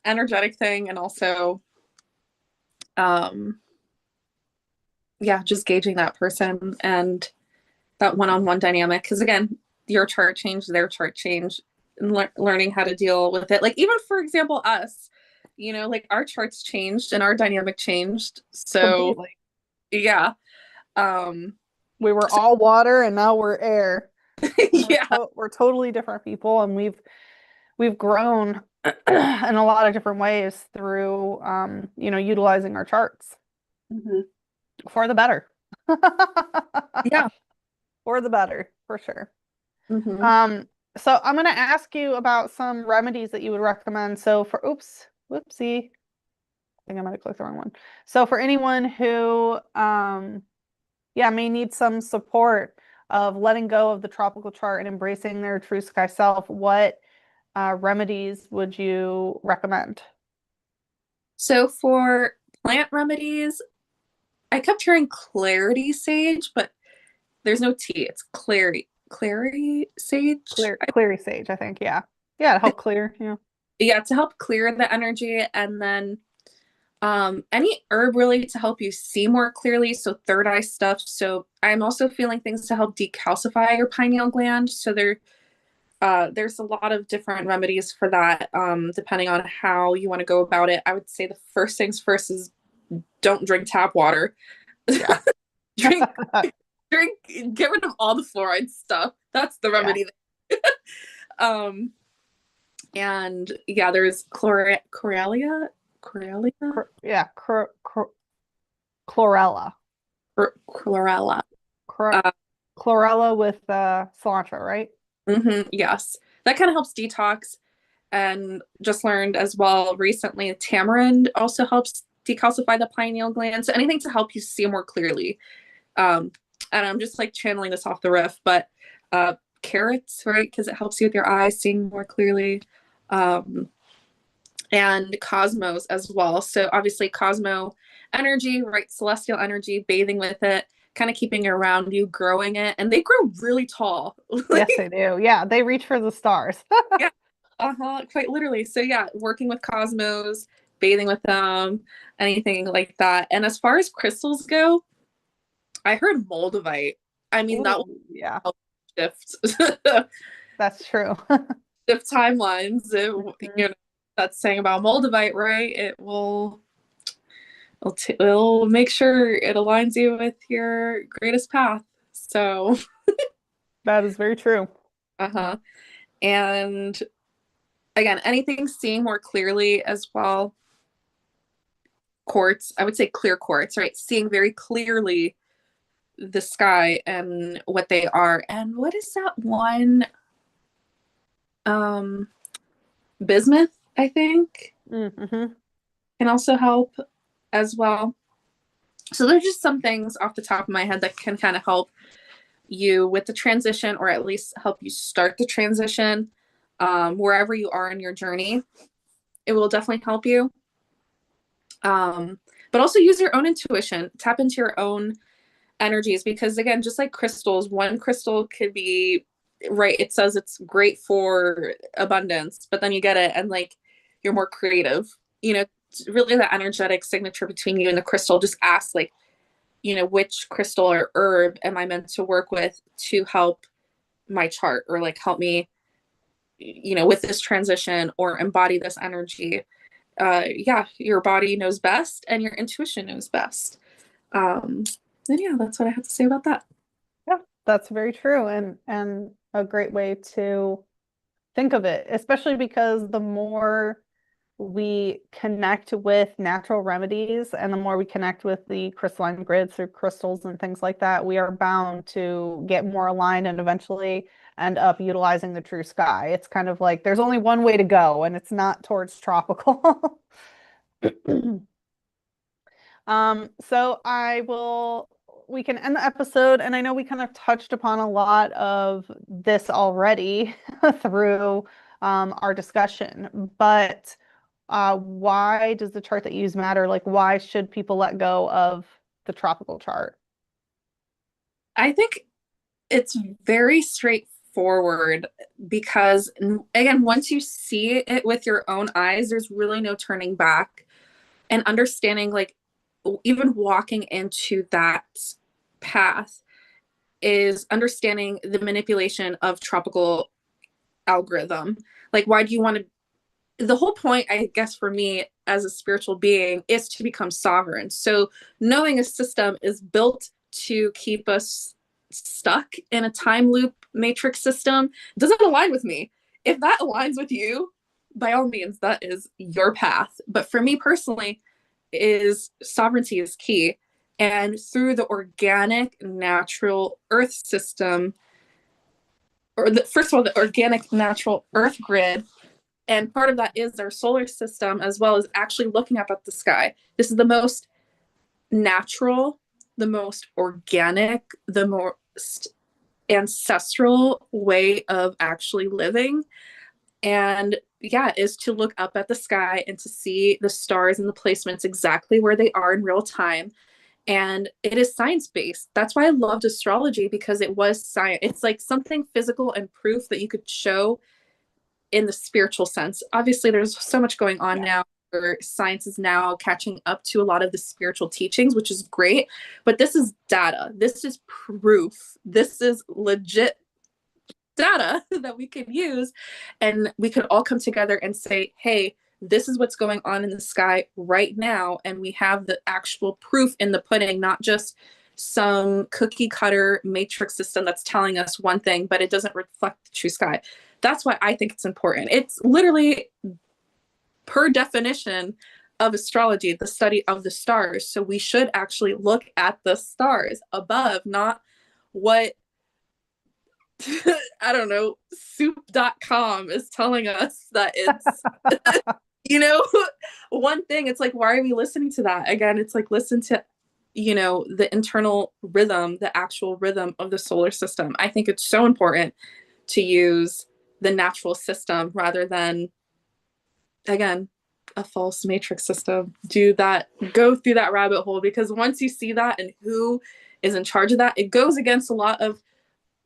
energetic thing, and also um yeah, just gauging that person and that one-on-one dynamic. Because again, your chart changed, their chart changed, and learning how to deal with it. Like even for example, us, like our charts changed and our dynamic changed. So Completely. yeah, um, We were all water and now we're air. yeah, We're totally different people, and we've grown in a lot of different ways through utilizing our charts hmm for the better. yeah. For the better, for sure. hmm Um, so I'm gonna ask you about some remedies that you would recommend. So for oops, whoopsie, I think I might have clicked the wrong one. So for anyone who yeah, may need some support of letting go of the tropical chart and embracing their true sky self, what remedies would you recommend? So for plant remedies, I kept hearing clarity sage, but there's no T. It's clary sage. Clear sage, I think. Yeah. Yeah, to help clear. Yeah. Yeah, to help clear the energy, and then any herb really to help you see more clearly, so third eye stuff. So I'm also feeling things to help decalcify your pineal gland. So there's a lot of different remedies for that, depending on how you want to go about it. I would say the first things first is don't drink tap water. Yeah. drink drink get rid of all the fluoride stuff. That's the Yeah. remedy. um and yeah, there's Coralia, Yeah. Chlorella. chlorella. Chlor Uh, Chlorella with cilantro, right? yes, that kind of helps detox. And just learned as well recently, tamarind also helps decalcify the pineal gland. So anything to help you see more clearly. Um, and I'm just like channeling this off the riff, but carrots, right? Because it helps you with your eyes seeing more clearly. Um, and cosmos as well. So obviously cosmo energy, right? Celestial energy, bathing with it, kind of keeping it around you, growing it, and they grow really tall. Yes, they do. Yeah, they reach for the stars. Yeah, quite literally. So yeah, working with cosmos, bathing with them, anything like that. And as far as crystals go, I heard moldavite. I mean, that will Ooh, yeah, help shift that's true. shift timelines. Mhm. That's saying about moldavite, right? It'll make sure it aligns you with your greatest path. So, That is very true. uh-huh. And again, anything seeing more clearly as well. Quartz, I would say clear quartz, right? Seeing very clearly the sky and what they are. And what is that one? Um, Bismuth, I think, Mm-hmm. can also help as well. So there's just some things off the top of my head that can kind of help you with the transition, or at least help you start the transition, wherever you are in your journey. It will definitely help you. But also use your own intuition, tap into your own energies, because again, just like crystals, one crystal could be right, it says it's great for abundance, but then you get it and like you're more creative. Really the energetic signature between you and the crystal. Just ask, like, which crystal or herb am I meant to work with to help my chart, or like help me, with this transition, or embody this energy. Yeah, your body knows best and your intuition knows best. um and yeah, that's what I have to say about that. Yeah, that's very true, and a great way to think of it, especially because the more we connect with natural remedies and the more we connect with the crystalline grids through crystals and things like that, we are bound to get more aligned and eventually end up utilizing the true sky. It's kind of like there's only one way to go, and it's not towards tropical. So we can end the episode, and I know we kind of touched upon a lot of this already through our discussion, but why does the chart that you use matter? Like, why should people let go of the tropical chart? I think it's very straightforward because, again, once you see it with your own eyes, there's really no turning back. And understanding, like, even walking into that path is understanding the manipulation of tropical algorithm. Like, why do you want to? The whole point, I guess, for me as a spiritual being is to become sovereign. So, knowing a system is built to keep us stuck in a time loop matrix system doesn't align with me. If that aligns with you, by all means, that is your path. But for me personally, is sovereignty is key. And through the organic, natural earth system, first of all, the organic, natural earth grid, and part of that is our solar system, as well as actually looking up at the sky. This is the most natural, the most organic, the most ancestral way of actually living. And yeah, is to look up at the sky and to see the stars and the placements exactly where they are in real time. And it is science-based. That's why I loved astrology, because it was science. It's like something physical and proof that you could show in the spiritual sense. Obviously, there's so much going on now where science is now catching up to a lot of the spiritual teachings, which is great. But this is data. This is proof. This is legit data that we can use, and we could all come together and say, hey, this is what's going on in the sky right now, and we have the actual proof in the pudding, not just some cookie cutter matrix system that's telling us one thing, but it doesn't reflect the true sky. That's why I think it's important. It's literally, per definition of astrology, the study of the stars. So we should actually look at the stars above, not what I don't know, soup.com is telling us that it's, one thing. It's like, why are we listening to that? Again, it's like, listen to, the internal rhythm, the actual rhythm of the solar system. I think it's so important to use the natural system rather than, again, a false matrix system. Go through that rabbit hole, because once you see that and who is in charge of that, it goes against a lot of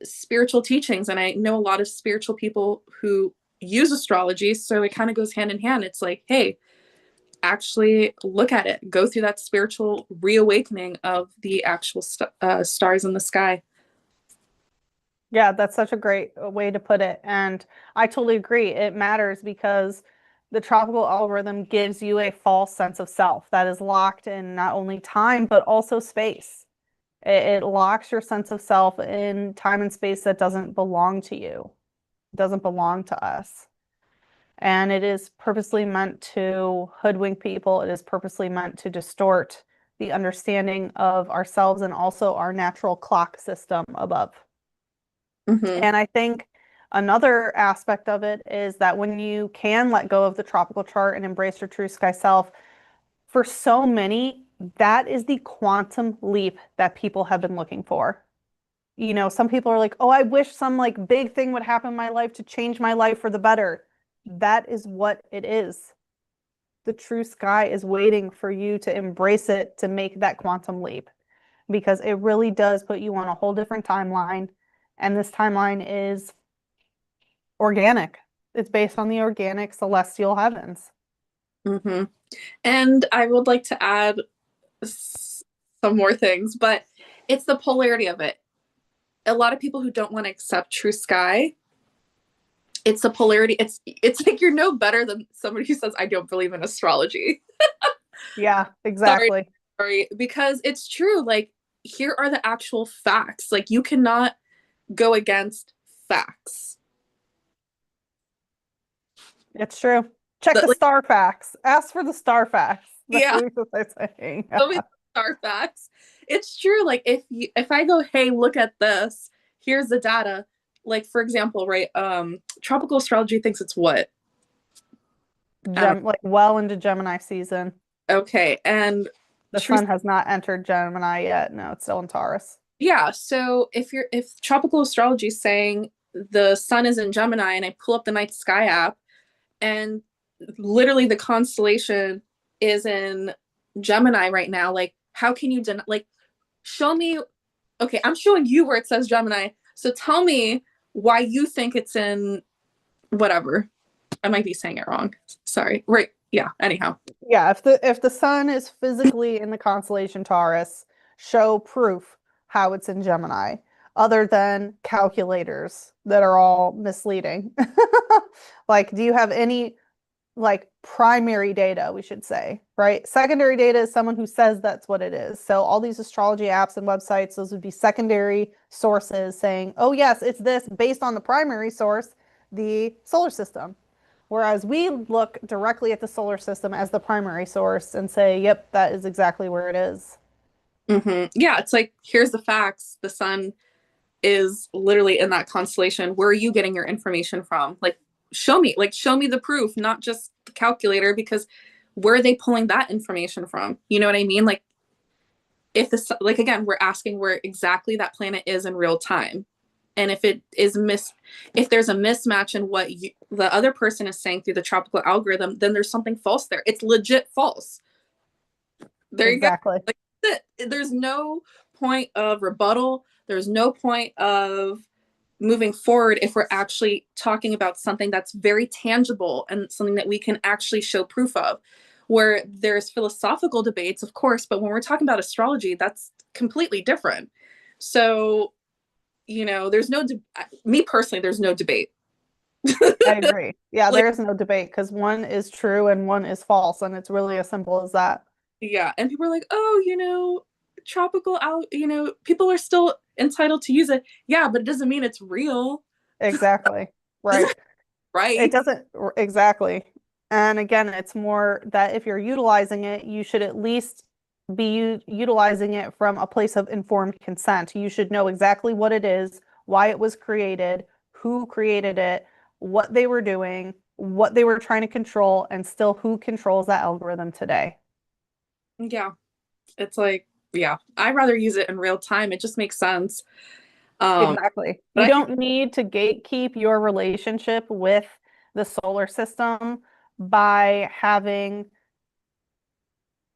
spiritual teachings. And I know a lot of spiritual people who use astrology, so it kind of goes hand in hand. It's like, hey, actually look at it, go through that spiritual reawakening of the actual stars in the sky. Yeah, that's such a great way to put it. And I totally agree. It matters because the tropical algorithm gives you a false sense of self that is locked in not only time, but also space. It locks your sense of self in time and space that doesn't belong to you, doesn't belong to us. And it is purposely meant to hoodwink people. It is purposely meant to distort the understanding of ourselves and also our natural clock system above. Mm-hmm. And I think another aspect of it is that when you can let go of the tropical chart and embrace your true sky self, for so many, that is the quantum leap that people have been looking for. Some people are like, oh, I wish some like big thing would happen in my life to change my life for the better. That is what it is. The true sky is waiting for you to embrace it, to make that quantum leap, because it really does put you on a whole different timeline. And this timeline is organic. It's based on the organic celestial heavens. Mm-hmm. And I would like to add some more things, but it's the polarity of it. A lot of people who don't want to accept true sky, it's the polarity. It's like you're no better than somebody who says, I don't believe in astrology. Yeah, exactly. Sorry, because it's true. Like, here are the actual facts. Like, you cannot go against facts. It's true. Check the star facts. Ask for the star facts. Yeah. What they're saying. Star facts. It's true. Like, if I go, hey, look at this, here's the data, like for example, right, tropical astrology thinks it's what? I don't Like well into Gemini season. Okay, and The true. sun has not entered Gemini yet. No, it's still in Taurus. Yeah, so if tropical astrology is saying the sun is in Gemini and I pull up the night sky app and literally the constellation is in Gemini right now, like how can you like show me, okay, I'm showing you where it says Gemini, so tell me why you think it's in whatever. I might be saying it wrong. Sorry. Right. Yeah, anyhow. Yeah, if the sun is physically in the constellation Taurus, show proof how it's in Gemini, other than calculators that are all misleading. Like, do you have any like primary data, we should say, right? Secondary data is someone who says that's what it is. So all these astrology apps and websites, those would be secondary sources saying, oh yes, it's this based on the primary source, the solar system. Whereas we look directly at the solar system as the primary source and say, yep, that is exactly where it is. Yeah, it's like here's the facts. The sun is literally in that constellation. Where are you getting your information from? Like show me the proof, not just the calculator, because where are they pulling that information from? You know what I mean? Like if the like again, we're asking where exactly that planet is in real time. And if it is if there's a mismatch in what the other person is saying through the tropical algorithm, then there's something false there. It's legit false. There you go. Exactly. Like, there's no point of rebuttal. There's no point of moving forward if we're actually talking about something that's very tangible and something that we can actually show proof of. Where there's philosophical debates, of course, but when we're talking about astrology, that's completely different. So, you know, there's no, me personally, there's no debate. I agree. Yeah, Like, there is no debate because one is true and one is false, and it's really as simple as that. yeah. And people are like, oh, tropical out, people are still entitled to use it. Yeah, but it doesn't mean it's real. Exactly. Right. It Right. doesn't exactly. And again, it's more that if you're utilizing it, you should at least be utilizing it from a place of informed consent. You should know exactly what it is, why it was created, who created it, what they were doing, what they were trying to control, and still who controls that algorithm today. Yeah. It's like, yeah, I'd rather use it in real time. It just makes sense. Exactly. But You I think, don't need to gatekeep your relationship with the solar system by having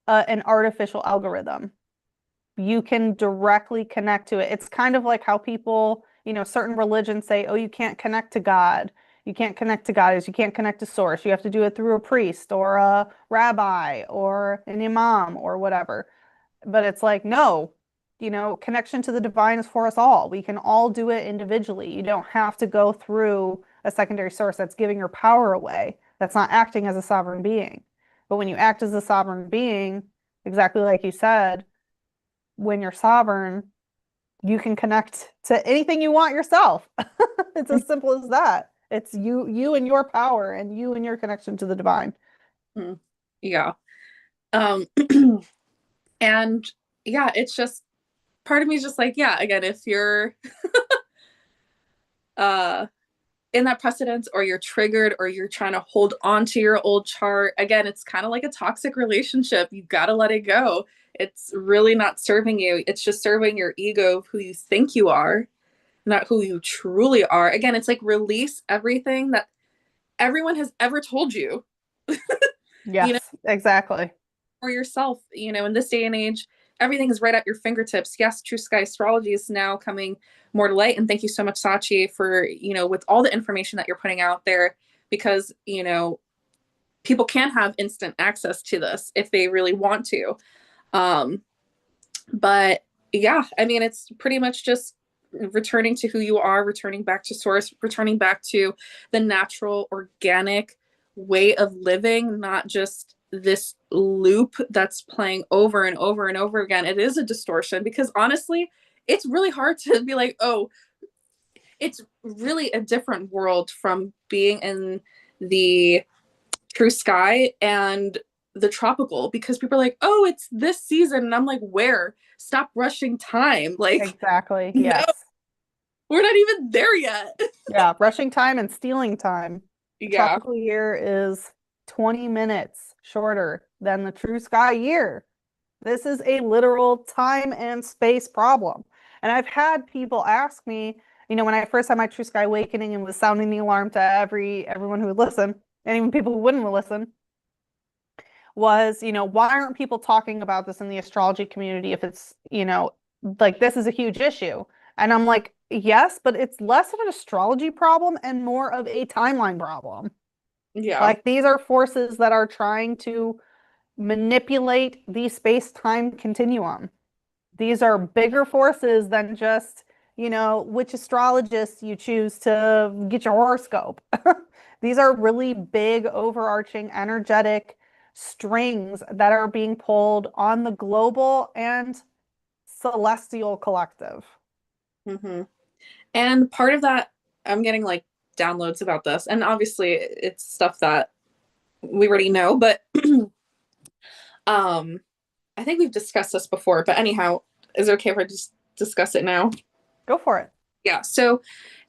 an artificial algorithm. You can directly connect to it. It's kind of like how people, certain religions say, oh, you can't connect to God. You can't connect to God, you can't connect to source. You have to do it through a priest or a rabbi or an imam or whatever. But it's like, no, connection to the divine is for us all. We can all do it individually. You don't have to go through a secondary source that's giving your power away, that's not acting as a sovereign being. But when you act as a sovereign being, exactly like you said, when you're sovereign, you can connect to anything you want yourself. It's as simple as that. It's you and your power and you and your connection to the divine. yeah. Um, and yeah, it's just part of me is just like, yeah, again, if you're uh in that precedence or you're triggered or you're trying to hold on to your old chart, again, it's kind of like a toxic relationship. You got to let it go. It's really not serving you. It's just serving your ego of who you think you are, not who you truly are. Again, it's like release everything that everyone has ever told you, you know, Yes, exactly. for yourself. In this day and age, everything is right at your fingertips. Yes, True Sky Astrology is now coming more to light. And thank you so much, Sachi, for, with all the information that you're putting out there, because, people can have instant access to this if they really want to. Um, but yeah, I mean, it's pretty much just returning to who you are, returning back to source, returning back to the natural, organic way of living, not just this loop that's playing over and over and over again. It is a distortion because honestly, it's really hard to be like, oh, it's really a different world from being in the true sky and the tropical, because people are like, oh, it's this season. And I'm like, where? Stop rushing time. Like, Exactly. no, Yes. We're not even there yet. Yeah, rushing time and stealing time. The Yeah. tropical year is 20 minutes shorter than the true sky year. This is a literal time and space problem. And I've had people ask me, when I first had my True Sky Awakening and was sounding the alarm to everyone who would listen, and even people who wouldn't listen, was, why aren't people talking about this in the astrology community if it's, like this is a huge issue? And I'm like, yes, but it's less of an astrology problem and more of a timeline problem. Yeah. Like these are forces that are trying to manipulate the space-time continuum. These are bigger forces than just, which astrologist you choose to get your horoscope. These are really big, overarching, energetic strings that are being pulled on the global and celestial collective. Hmm. And part of that, I'm getting like downloads about this. And obviously it's stuff that we already know, but um I think we've discussed this before, but anyhow, is it okay if I just discuss it now? Go for it. Yeah. So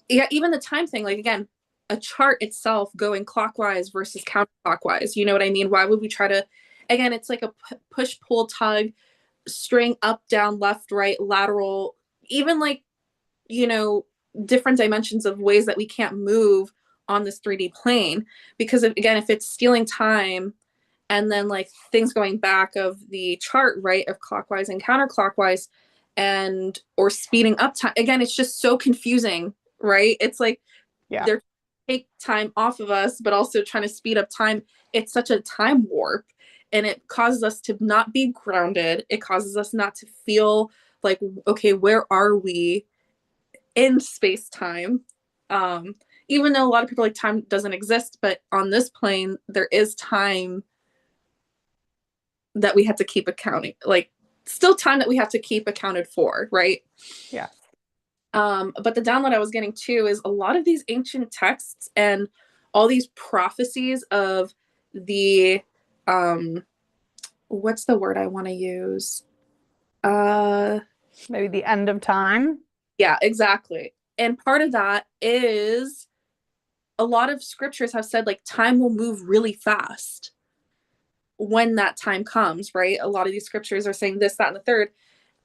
yeah, even the time thing, like again, a chart itself going clockwise versus counterclockwise. You know what I mean? Why would we try to, again, it's like a push, pull, tug, string up, down, left, right, lateral, even like, you know, different dimensions of ways that we can't move on this 3D plane. Because again, if it's stealing time and then like things going back of the chart, right, of clockwise and counterclockwise and or speeding up time, again, it's just so confusing, right? It's like Yeah. they're take time off of us, but also trying to speed up time. It's such a time warp, and it causes us to not be grounded. It causes us not to feel like, okay, where are we in space time? Even though a lot of people like time doesn't exist, but on this plane, there is time that we have to keep accounting, like still time that we have to keep accounted for, right? Yeah. But the download I was getting too is a lot of these ancient texts and all these prophecies of the what's the word I want to use? Uh Maybe the end of time. yeah, exactly. And part of that is a lot of scriptures have said like time will move really fast when that time comes, right? A lot of these scriptures are saying this, that, and the third.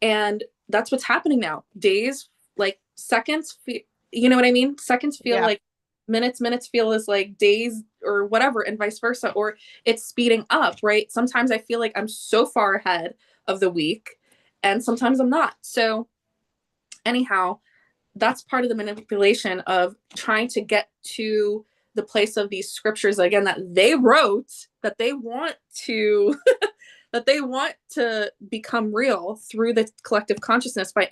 And that's what's happening now. Days, like seconds, you know what I mean? Seconds feel Yeah. like minutes, minutes feel as like days or whatever, and vice versa. Or it's speeding up, right? Sometimes I feel like I'm so far ahead of the week, and sometimes I'm not. So, anyhow, that's part of the manipulation of trying to get to the place of these scriptures again that they wrote, that they want to that they want to become real through the collective consciousness by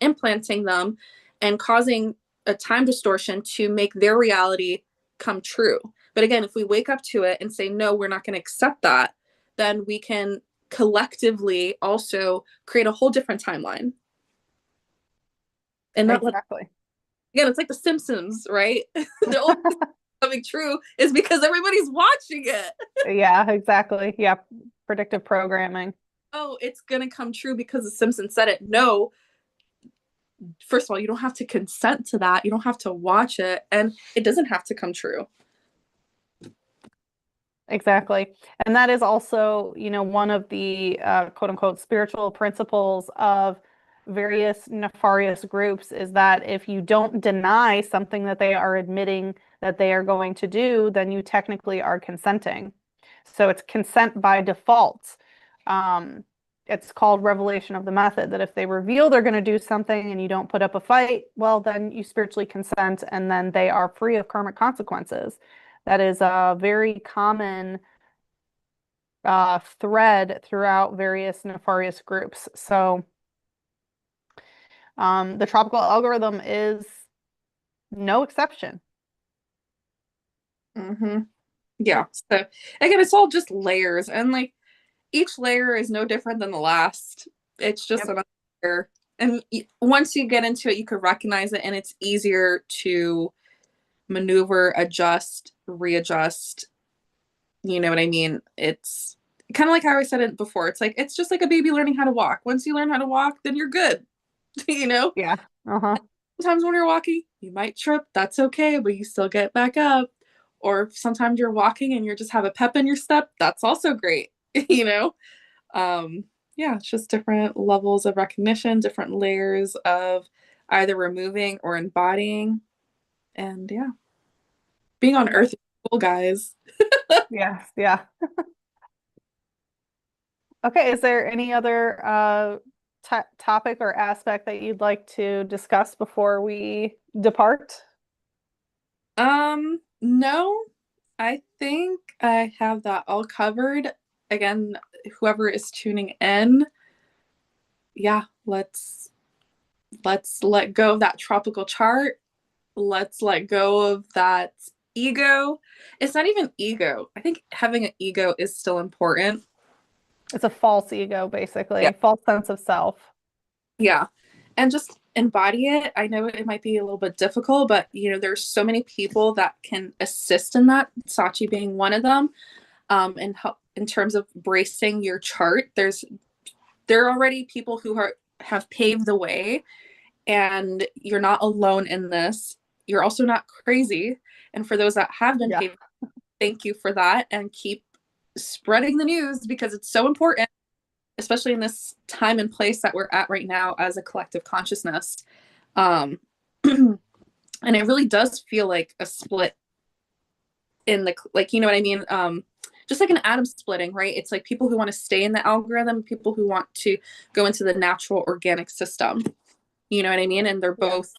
implanting them and causing a time distortion to make their reality come true. But again, if we wake up to it and say, no, we're not going to accept that, then we can collectively also create a whole different timeline. And not let, Exactly. again, it's like The Simpsons, right? The only reason it's coming true is because everybody's watching it. Yeah, exactly. Yeah. Predictive programming. Oh, it's going to come true because The Simpsons said it. No, first of all, you don't have to consent to that. You don't have to watch it, and it doesn't have to come true. Exactly. And that is also, one of the quote unquote spiritual principles of various nefarious groups is that if you don't deny something that they are admitting that they are going to do, then you technically are consenting. So it's consent by default. Um, it's called revelation of the method, that if they reveal they're going to do something and you don't put up a fight, well, then you spiritually consent and then they are free of karmic consequences. That is a very common thread throughout various nefarious groups. So the tropical algorithm is no exception. Mm-hmm. Yeah. So again, it's all just layers, and like each layer is no different than the last. It's just Yep. another layer. And once you get into it, you can recognize it, and it's easier to maneuver, adjust, readjust. You know what I mean? It's kind of like how I said it before. It's like it's just like a baby learning how to walk. Once you learn how to walk, then you're good. You know? Yeah. Uh-huh. sometimes when you're walking, you might trip. That's okay, but you still get back up. Or sometimes you're walking and you just have a pep in your step. That's also great, you know? Um, yeah, it's just different levels of recognition, different layers of either removing or embodying. And yeah, being on Yeah. Earth is cool, guys. Yes. Yeah. Okay. Is there any other topic or aspect that you'd like to discuss before we depart? No, I think I have that all covered. Again, whoever is tuning in, yeah, let's let go of that tropical chart. Let's let go of that ego. It's not even ego. I think having an ego is still important. It's a false ego, Yeah. basically, false sense of self. Yeah. And just embody it. I know it might be a little bit difficult, but there's so many people that can assist in that, Sachi being one of them. And help in terms of bracing your chart. There are already people who have paved the way, and you're not alone in this. You're also not crazy. And for those that have been Yeah. paved, thank you for that, and keep spreading the news because it's so important, especially in this time and place that we're at right now as a collective consciousness. Um, and it really does feel like a split in the, like, you know what I mean? Just like an atom splitting, right? It's like people who want to stay in the algorithm, people who want to go into the natural organic system. You know what I mean? And they're Yeah. both,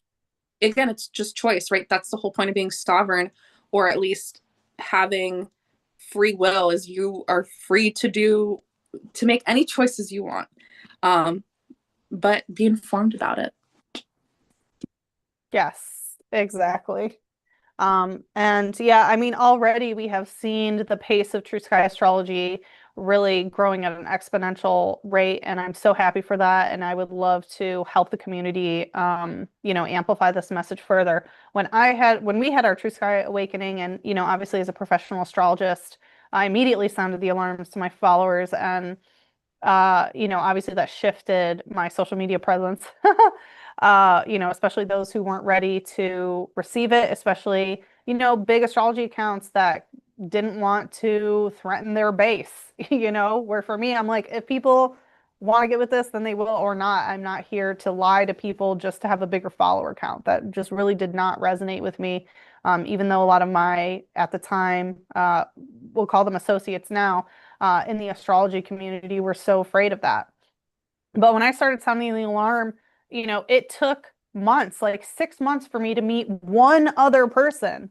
again, it's just choice, right? That's the whole point of being sovereign, or at least having free will, is you are free to make any choices you want. Um, but be informed about it. Yes, exactly. And yeah, I mean, already we have seen the pace of True Sky Astrology really growing at an exponential rate, and I'm so happy for that. And I would love to help the community, amplify this message further. When we had our True Sky Awakening, and obviously as a professional astrologist, I immediately sounded the alarms to my followers, and obviously that shifted my social media presence. Especially those who weren't ready to receive it, especially, big astrology accounts that didn't want to threaten their base, where for me, I'm like, if people want to get with this, then they will or not. I'm not here to lie to people just to have a bigger follower count. That just really did not resonate with me. Even though a lot of my, at the time, we'll call them associates now, in the astrology community were so afraid of that. But when I started sounding the alarm, it took months, like 6 months for me to meet one other person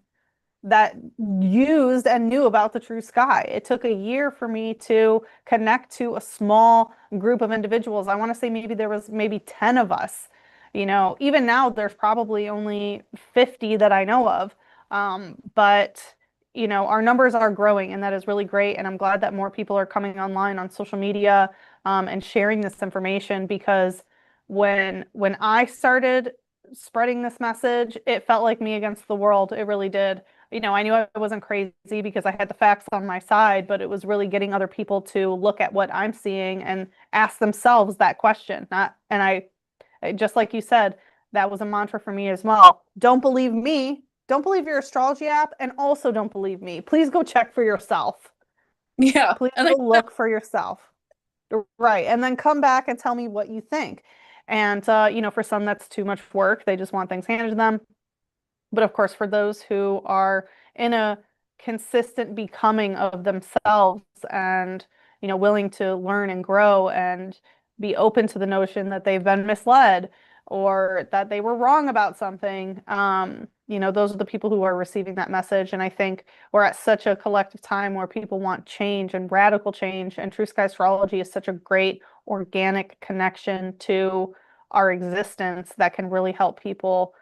that used and knew about the true sky. It took a year for me to connect to a small group of individuals. I want to say maybe there was maybe 10 of us. Even now there's probably only 50 that I know of. But our numbers are growing, and that is really great. And I'm glad that more people are coming online on social media, and sharing this information, because when I started spreading this message, it felt like me against the world. It really did. I knew I wasn't crazy because I had the facts on my side, but it was really getting other people to look at what I'm seeing and ask themselves that question. Not, and just like you said, that was a mantra for me as well. Don't believe me. Don't believe your astrology app, and also don't believe me. Please go check for yourself. Yeah. Please And go look for yourself. Right. And then come back and tell me what you think. And, for some, that's too much work. They just want things handed to them. But of course, for those who are in a consistent becoming of themselves, and, willing to learn and grow and be open to the notion that they've been misled or that they were wrong about something, those are the people who are receiving that message. And I think we're at such a collective time where people want change and radical change. And True Sky Astrology is such a great organic connection to our existence that can really help people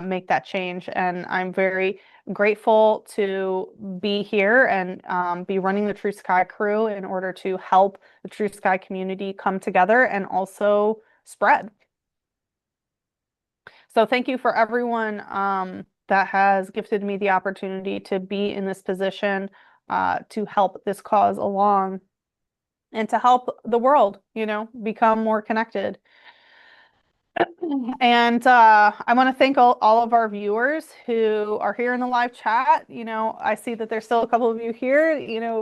make that change. And I'm very grateful to be here and be running the True Sky crew in order to help the True Sky community come together and also spread. So thank you for everyone that has gifted me the opportunity to be in this position, to help this cause along and to help the world, become more connected. And I want to thank all of our viewers who are here in the live chat. I see that there's still a couple of you here.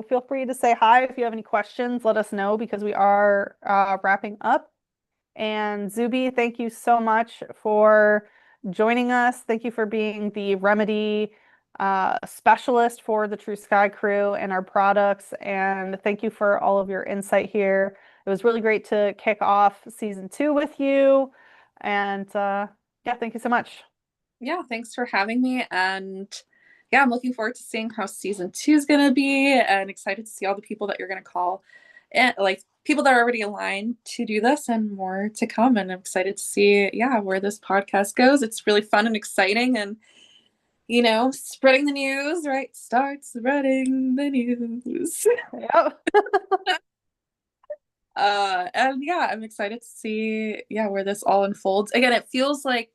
Feel free to say hi if you have any questions. Let us know because we are wrapping up. And Zuby, thank you so much for joining us. Thank you for being the remedy specialist for the True Sky crew and our products. And thank you for all of your insight here. It was really great to kick off season 2 with you. And yeah, thank you so much. Yeah, thanks for having me. And yeah, I'm looking forward to seeing how season 2 is going to be and excited to see all the people that you're going to call and like people that are already aligned to do this and more to come. And I'm excited to see, yeah, where this podcast goes. It's really fun and exciting and, spreading the news, right? Start spreading the news. Yep. And yeah, I'm excited to see, yeah, where this all unfolds. Again, it feels like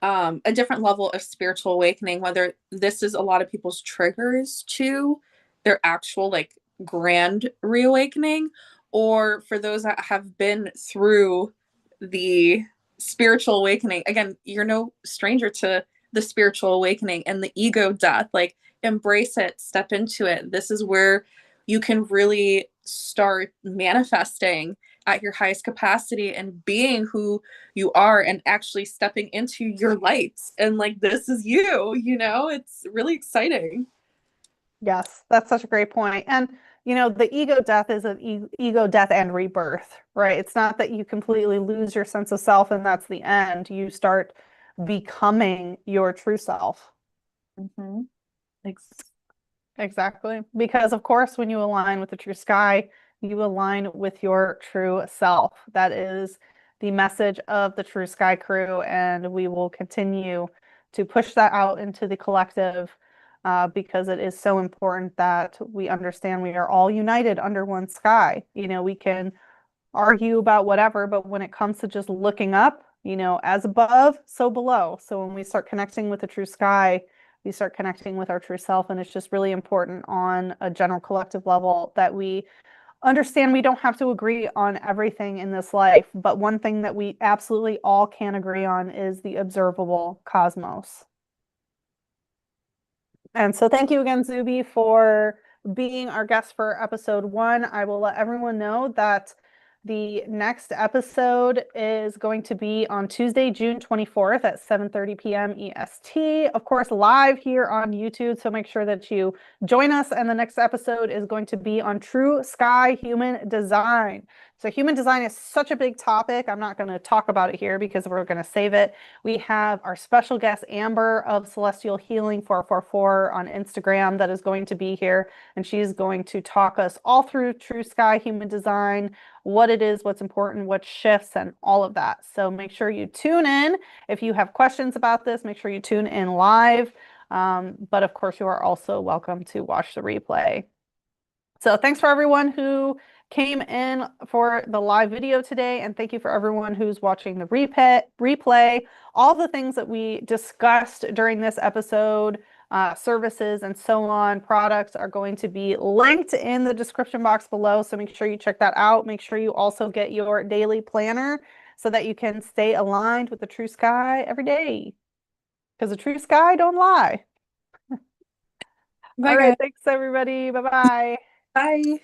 a different level of spiritual awakening, whether this is a lot of people's triggers to their actual like grand reawakening, or for those that have been through the spiritual awakening. Again, you're no stranger to the spiritual awakening and the ego death. Like, embrace it, step into it. This is where you can really start manifesting at your highest capacity and being who you are and actually stepping into your lights. And like, this is it's really exciting. Yes, that's such a great point. And the ego death is an ego death and rebirth, right? It's not that you completely lose your sense of self and that's the end. You start becoming your true self. Mm-hmm. Exactly. Because of course, when you align with the true sky, you align with your true self. That is the message of the True Sky crew, and we will continue to push that out into the collective because it is so important that we understand we are all united under one sky. We can argue about whatever, but when it comes to just looking up, as above, so below. So when we start connecting with the true sky, we start connecting with our true self. And it's just really important on a general collective level that we understand we don't have to agree on everything in this life. But one thing that we absolutely all can agree on is the observable cosmos. And so thank you again, Zuby, for being our guest for episode 1. I will let everyone know that the next episode is going to be on Tuesday, June 24th at 7:30 p.m. EST, of course, live here on YouTube. So make sure that you join us. And the next episode is going to be on True Sky Human Design. So human design is such a big topic. I'm not going to talk about it here because we're going to save it. We have our special guest, Amber of Celestial Healing 444 on Instagram, that is going to be here. And she's going to talk us all through True Sky Human Design, what it is, what's important, what shifts, and all of that. So make sure you tune in. If you have questions about this, make sure you tune in live. But of course, you are also welcome to watch the replay. So thanks for everyone who came in for the live video today, and thank you for everyone who's watching the replay. All the things that we discussed during this episode, services and so on, products are going to be linked in the description box below, so make sure you check that out. Make sure you also get your daily planner so that you can stay aligned with the true sky every day, because the true sky don't lie. Bye, All guys. right, thanks everybody. Bye-bye. Bye.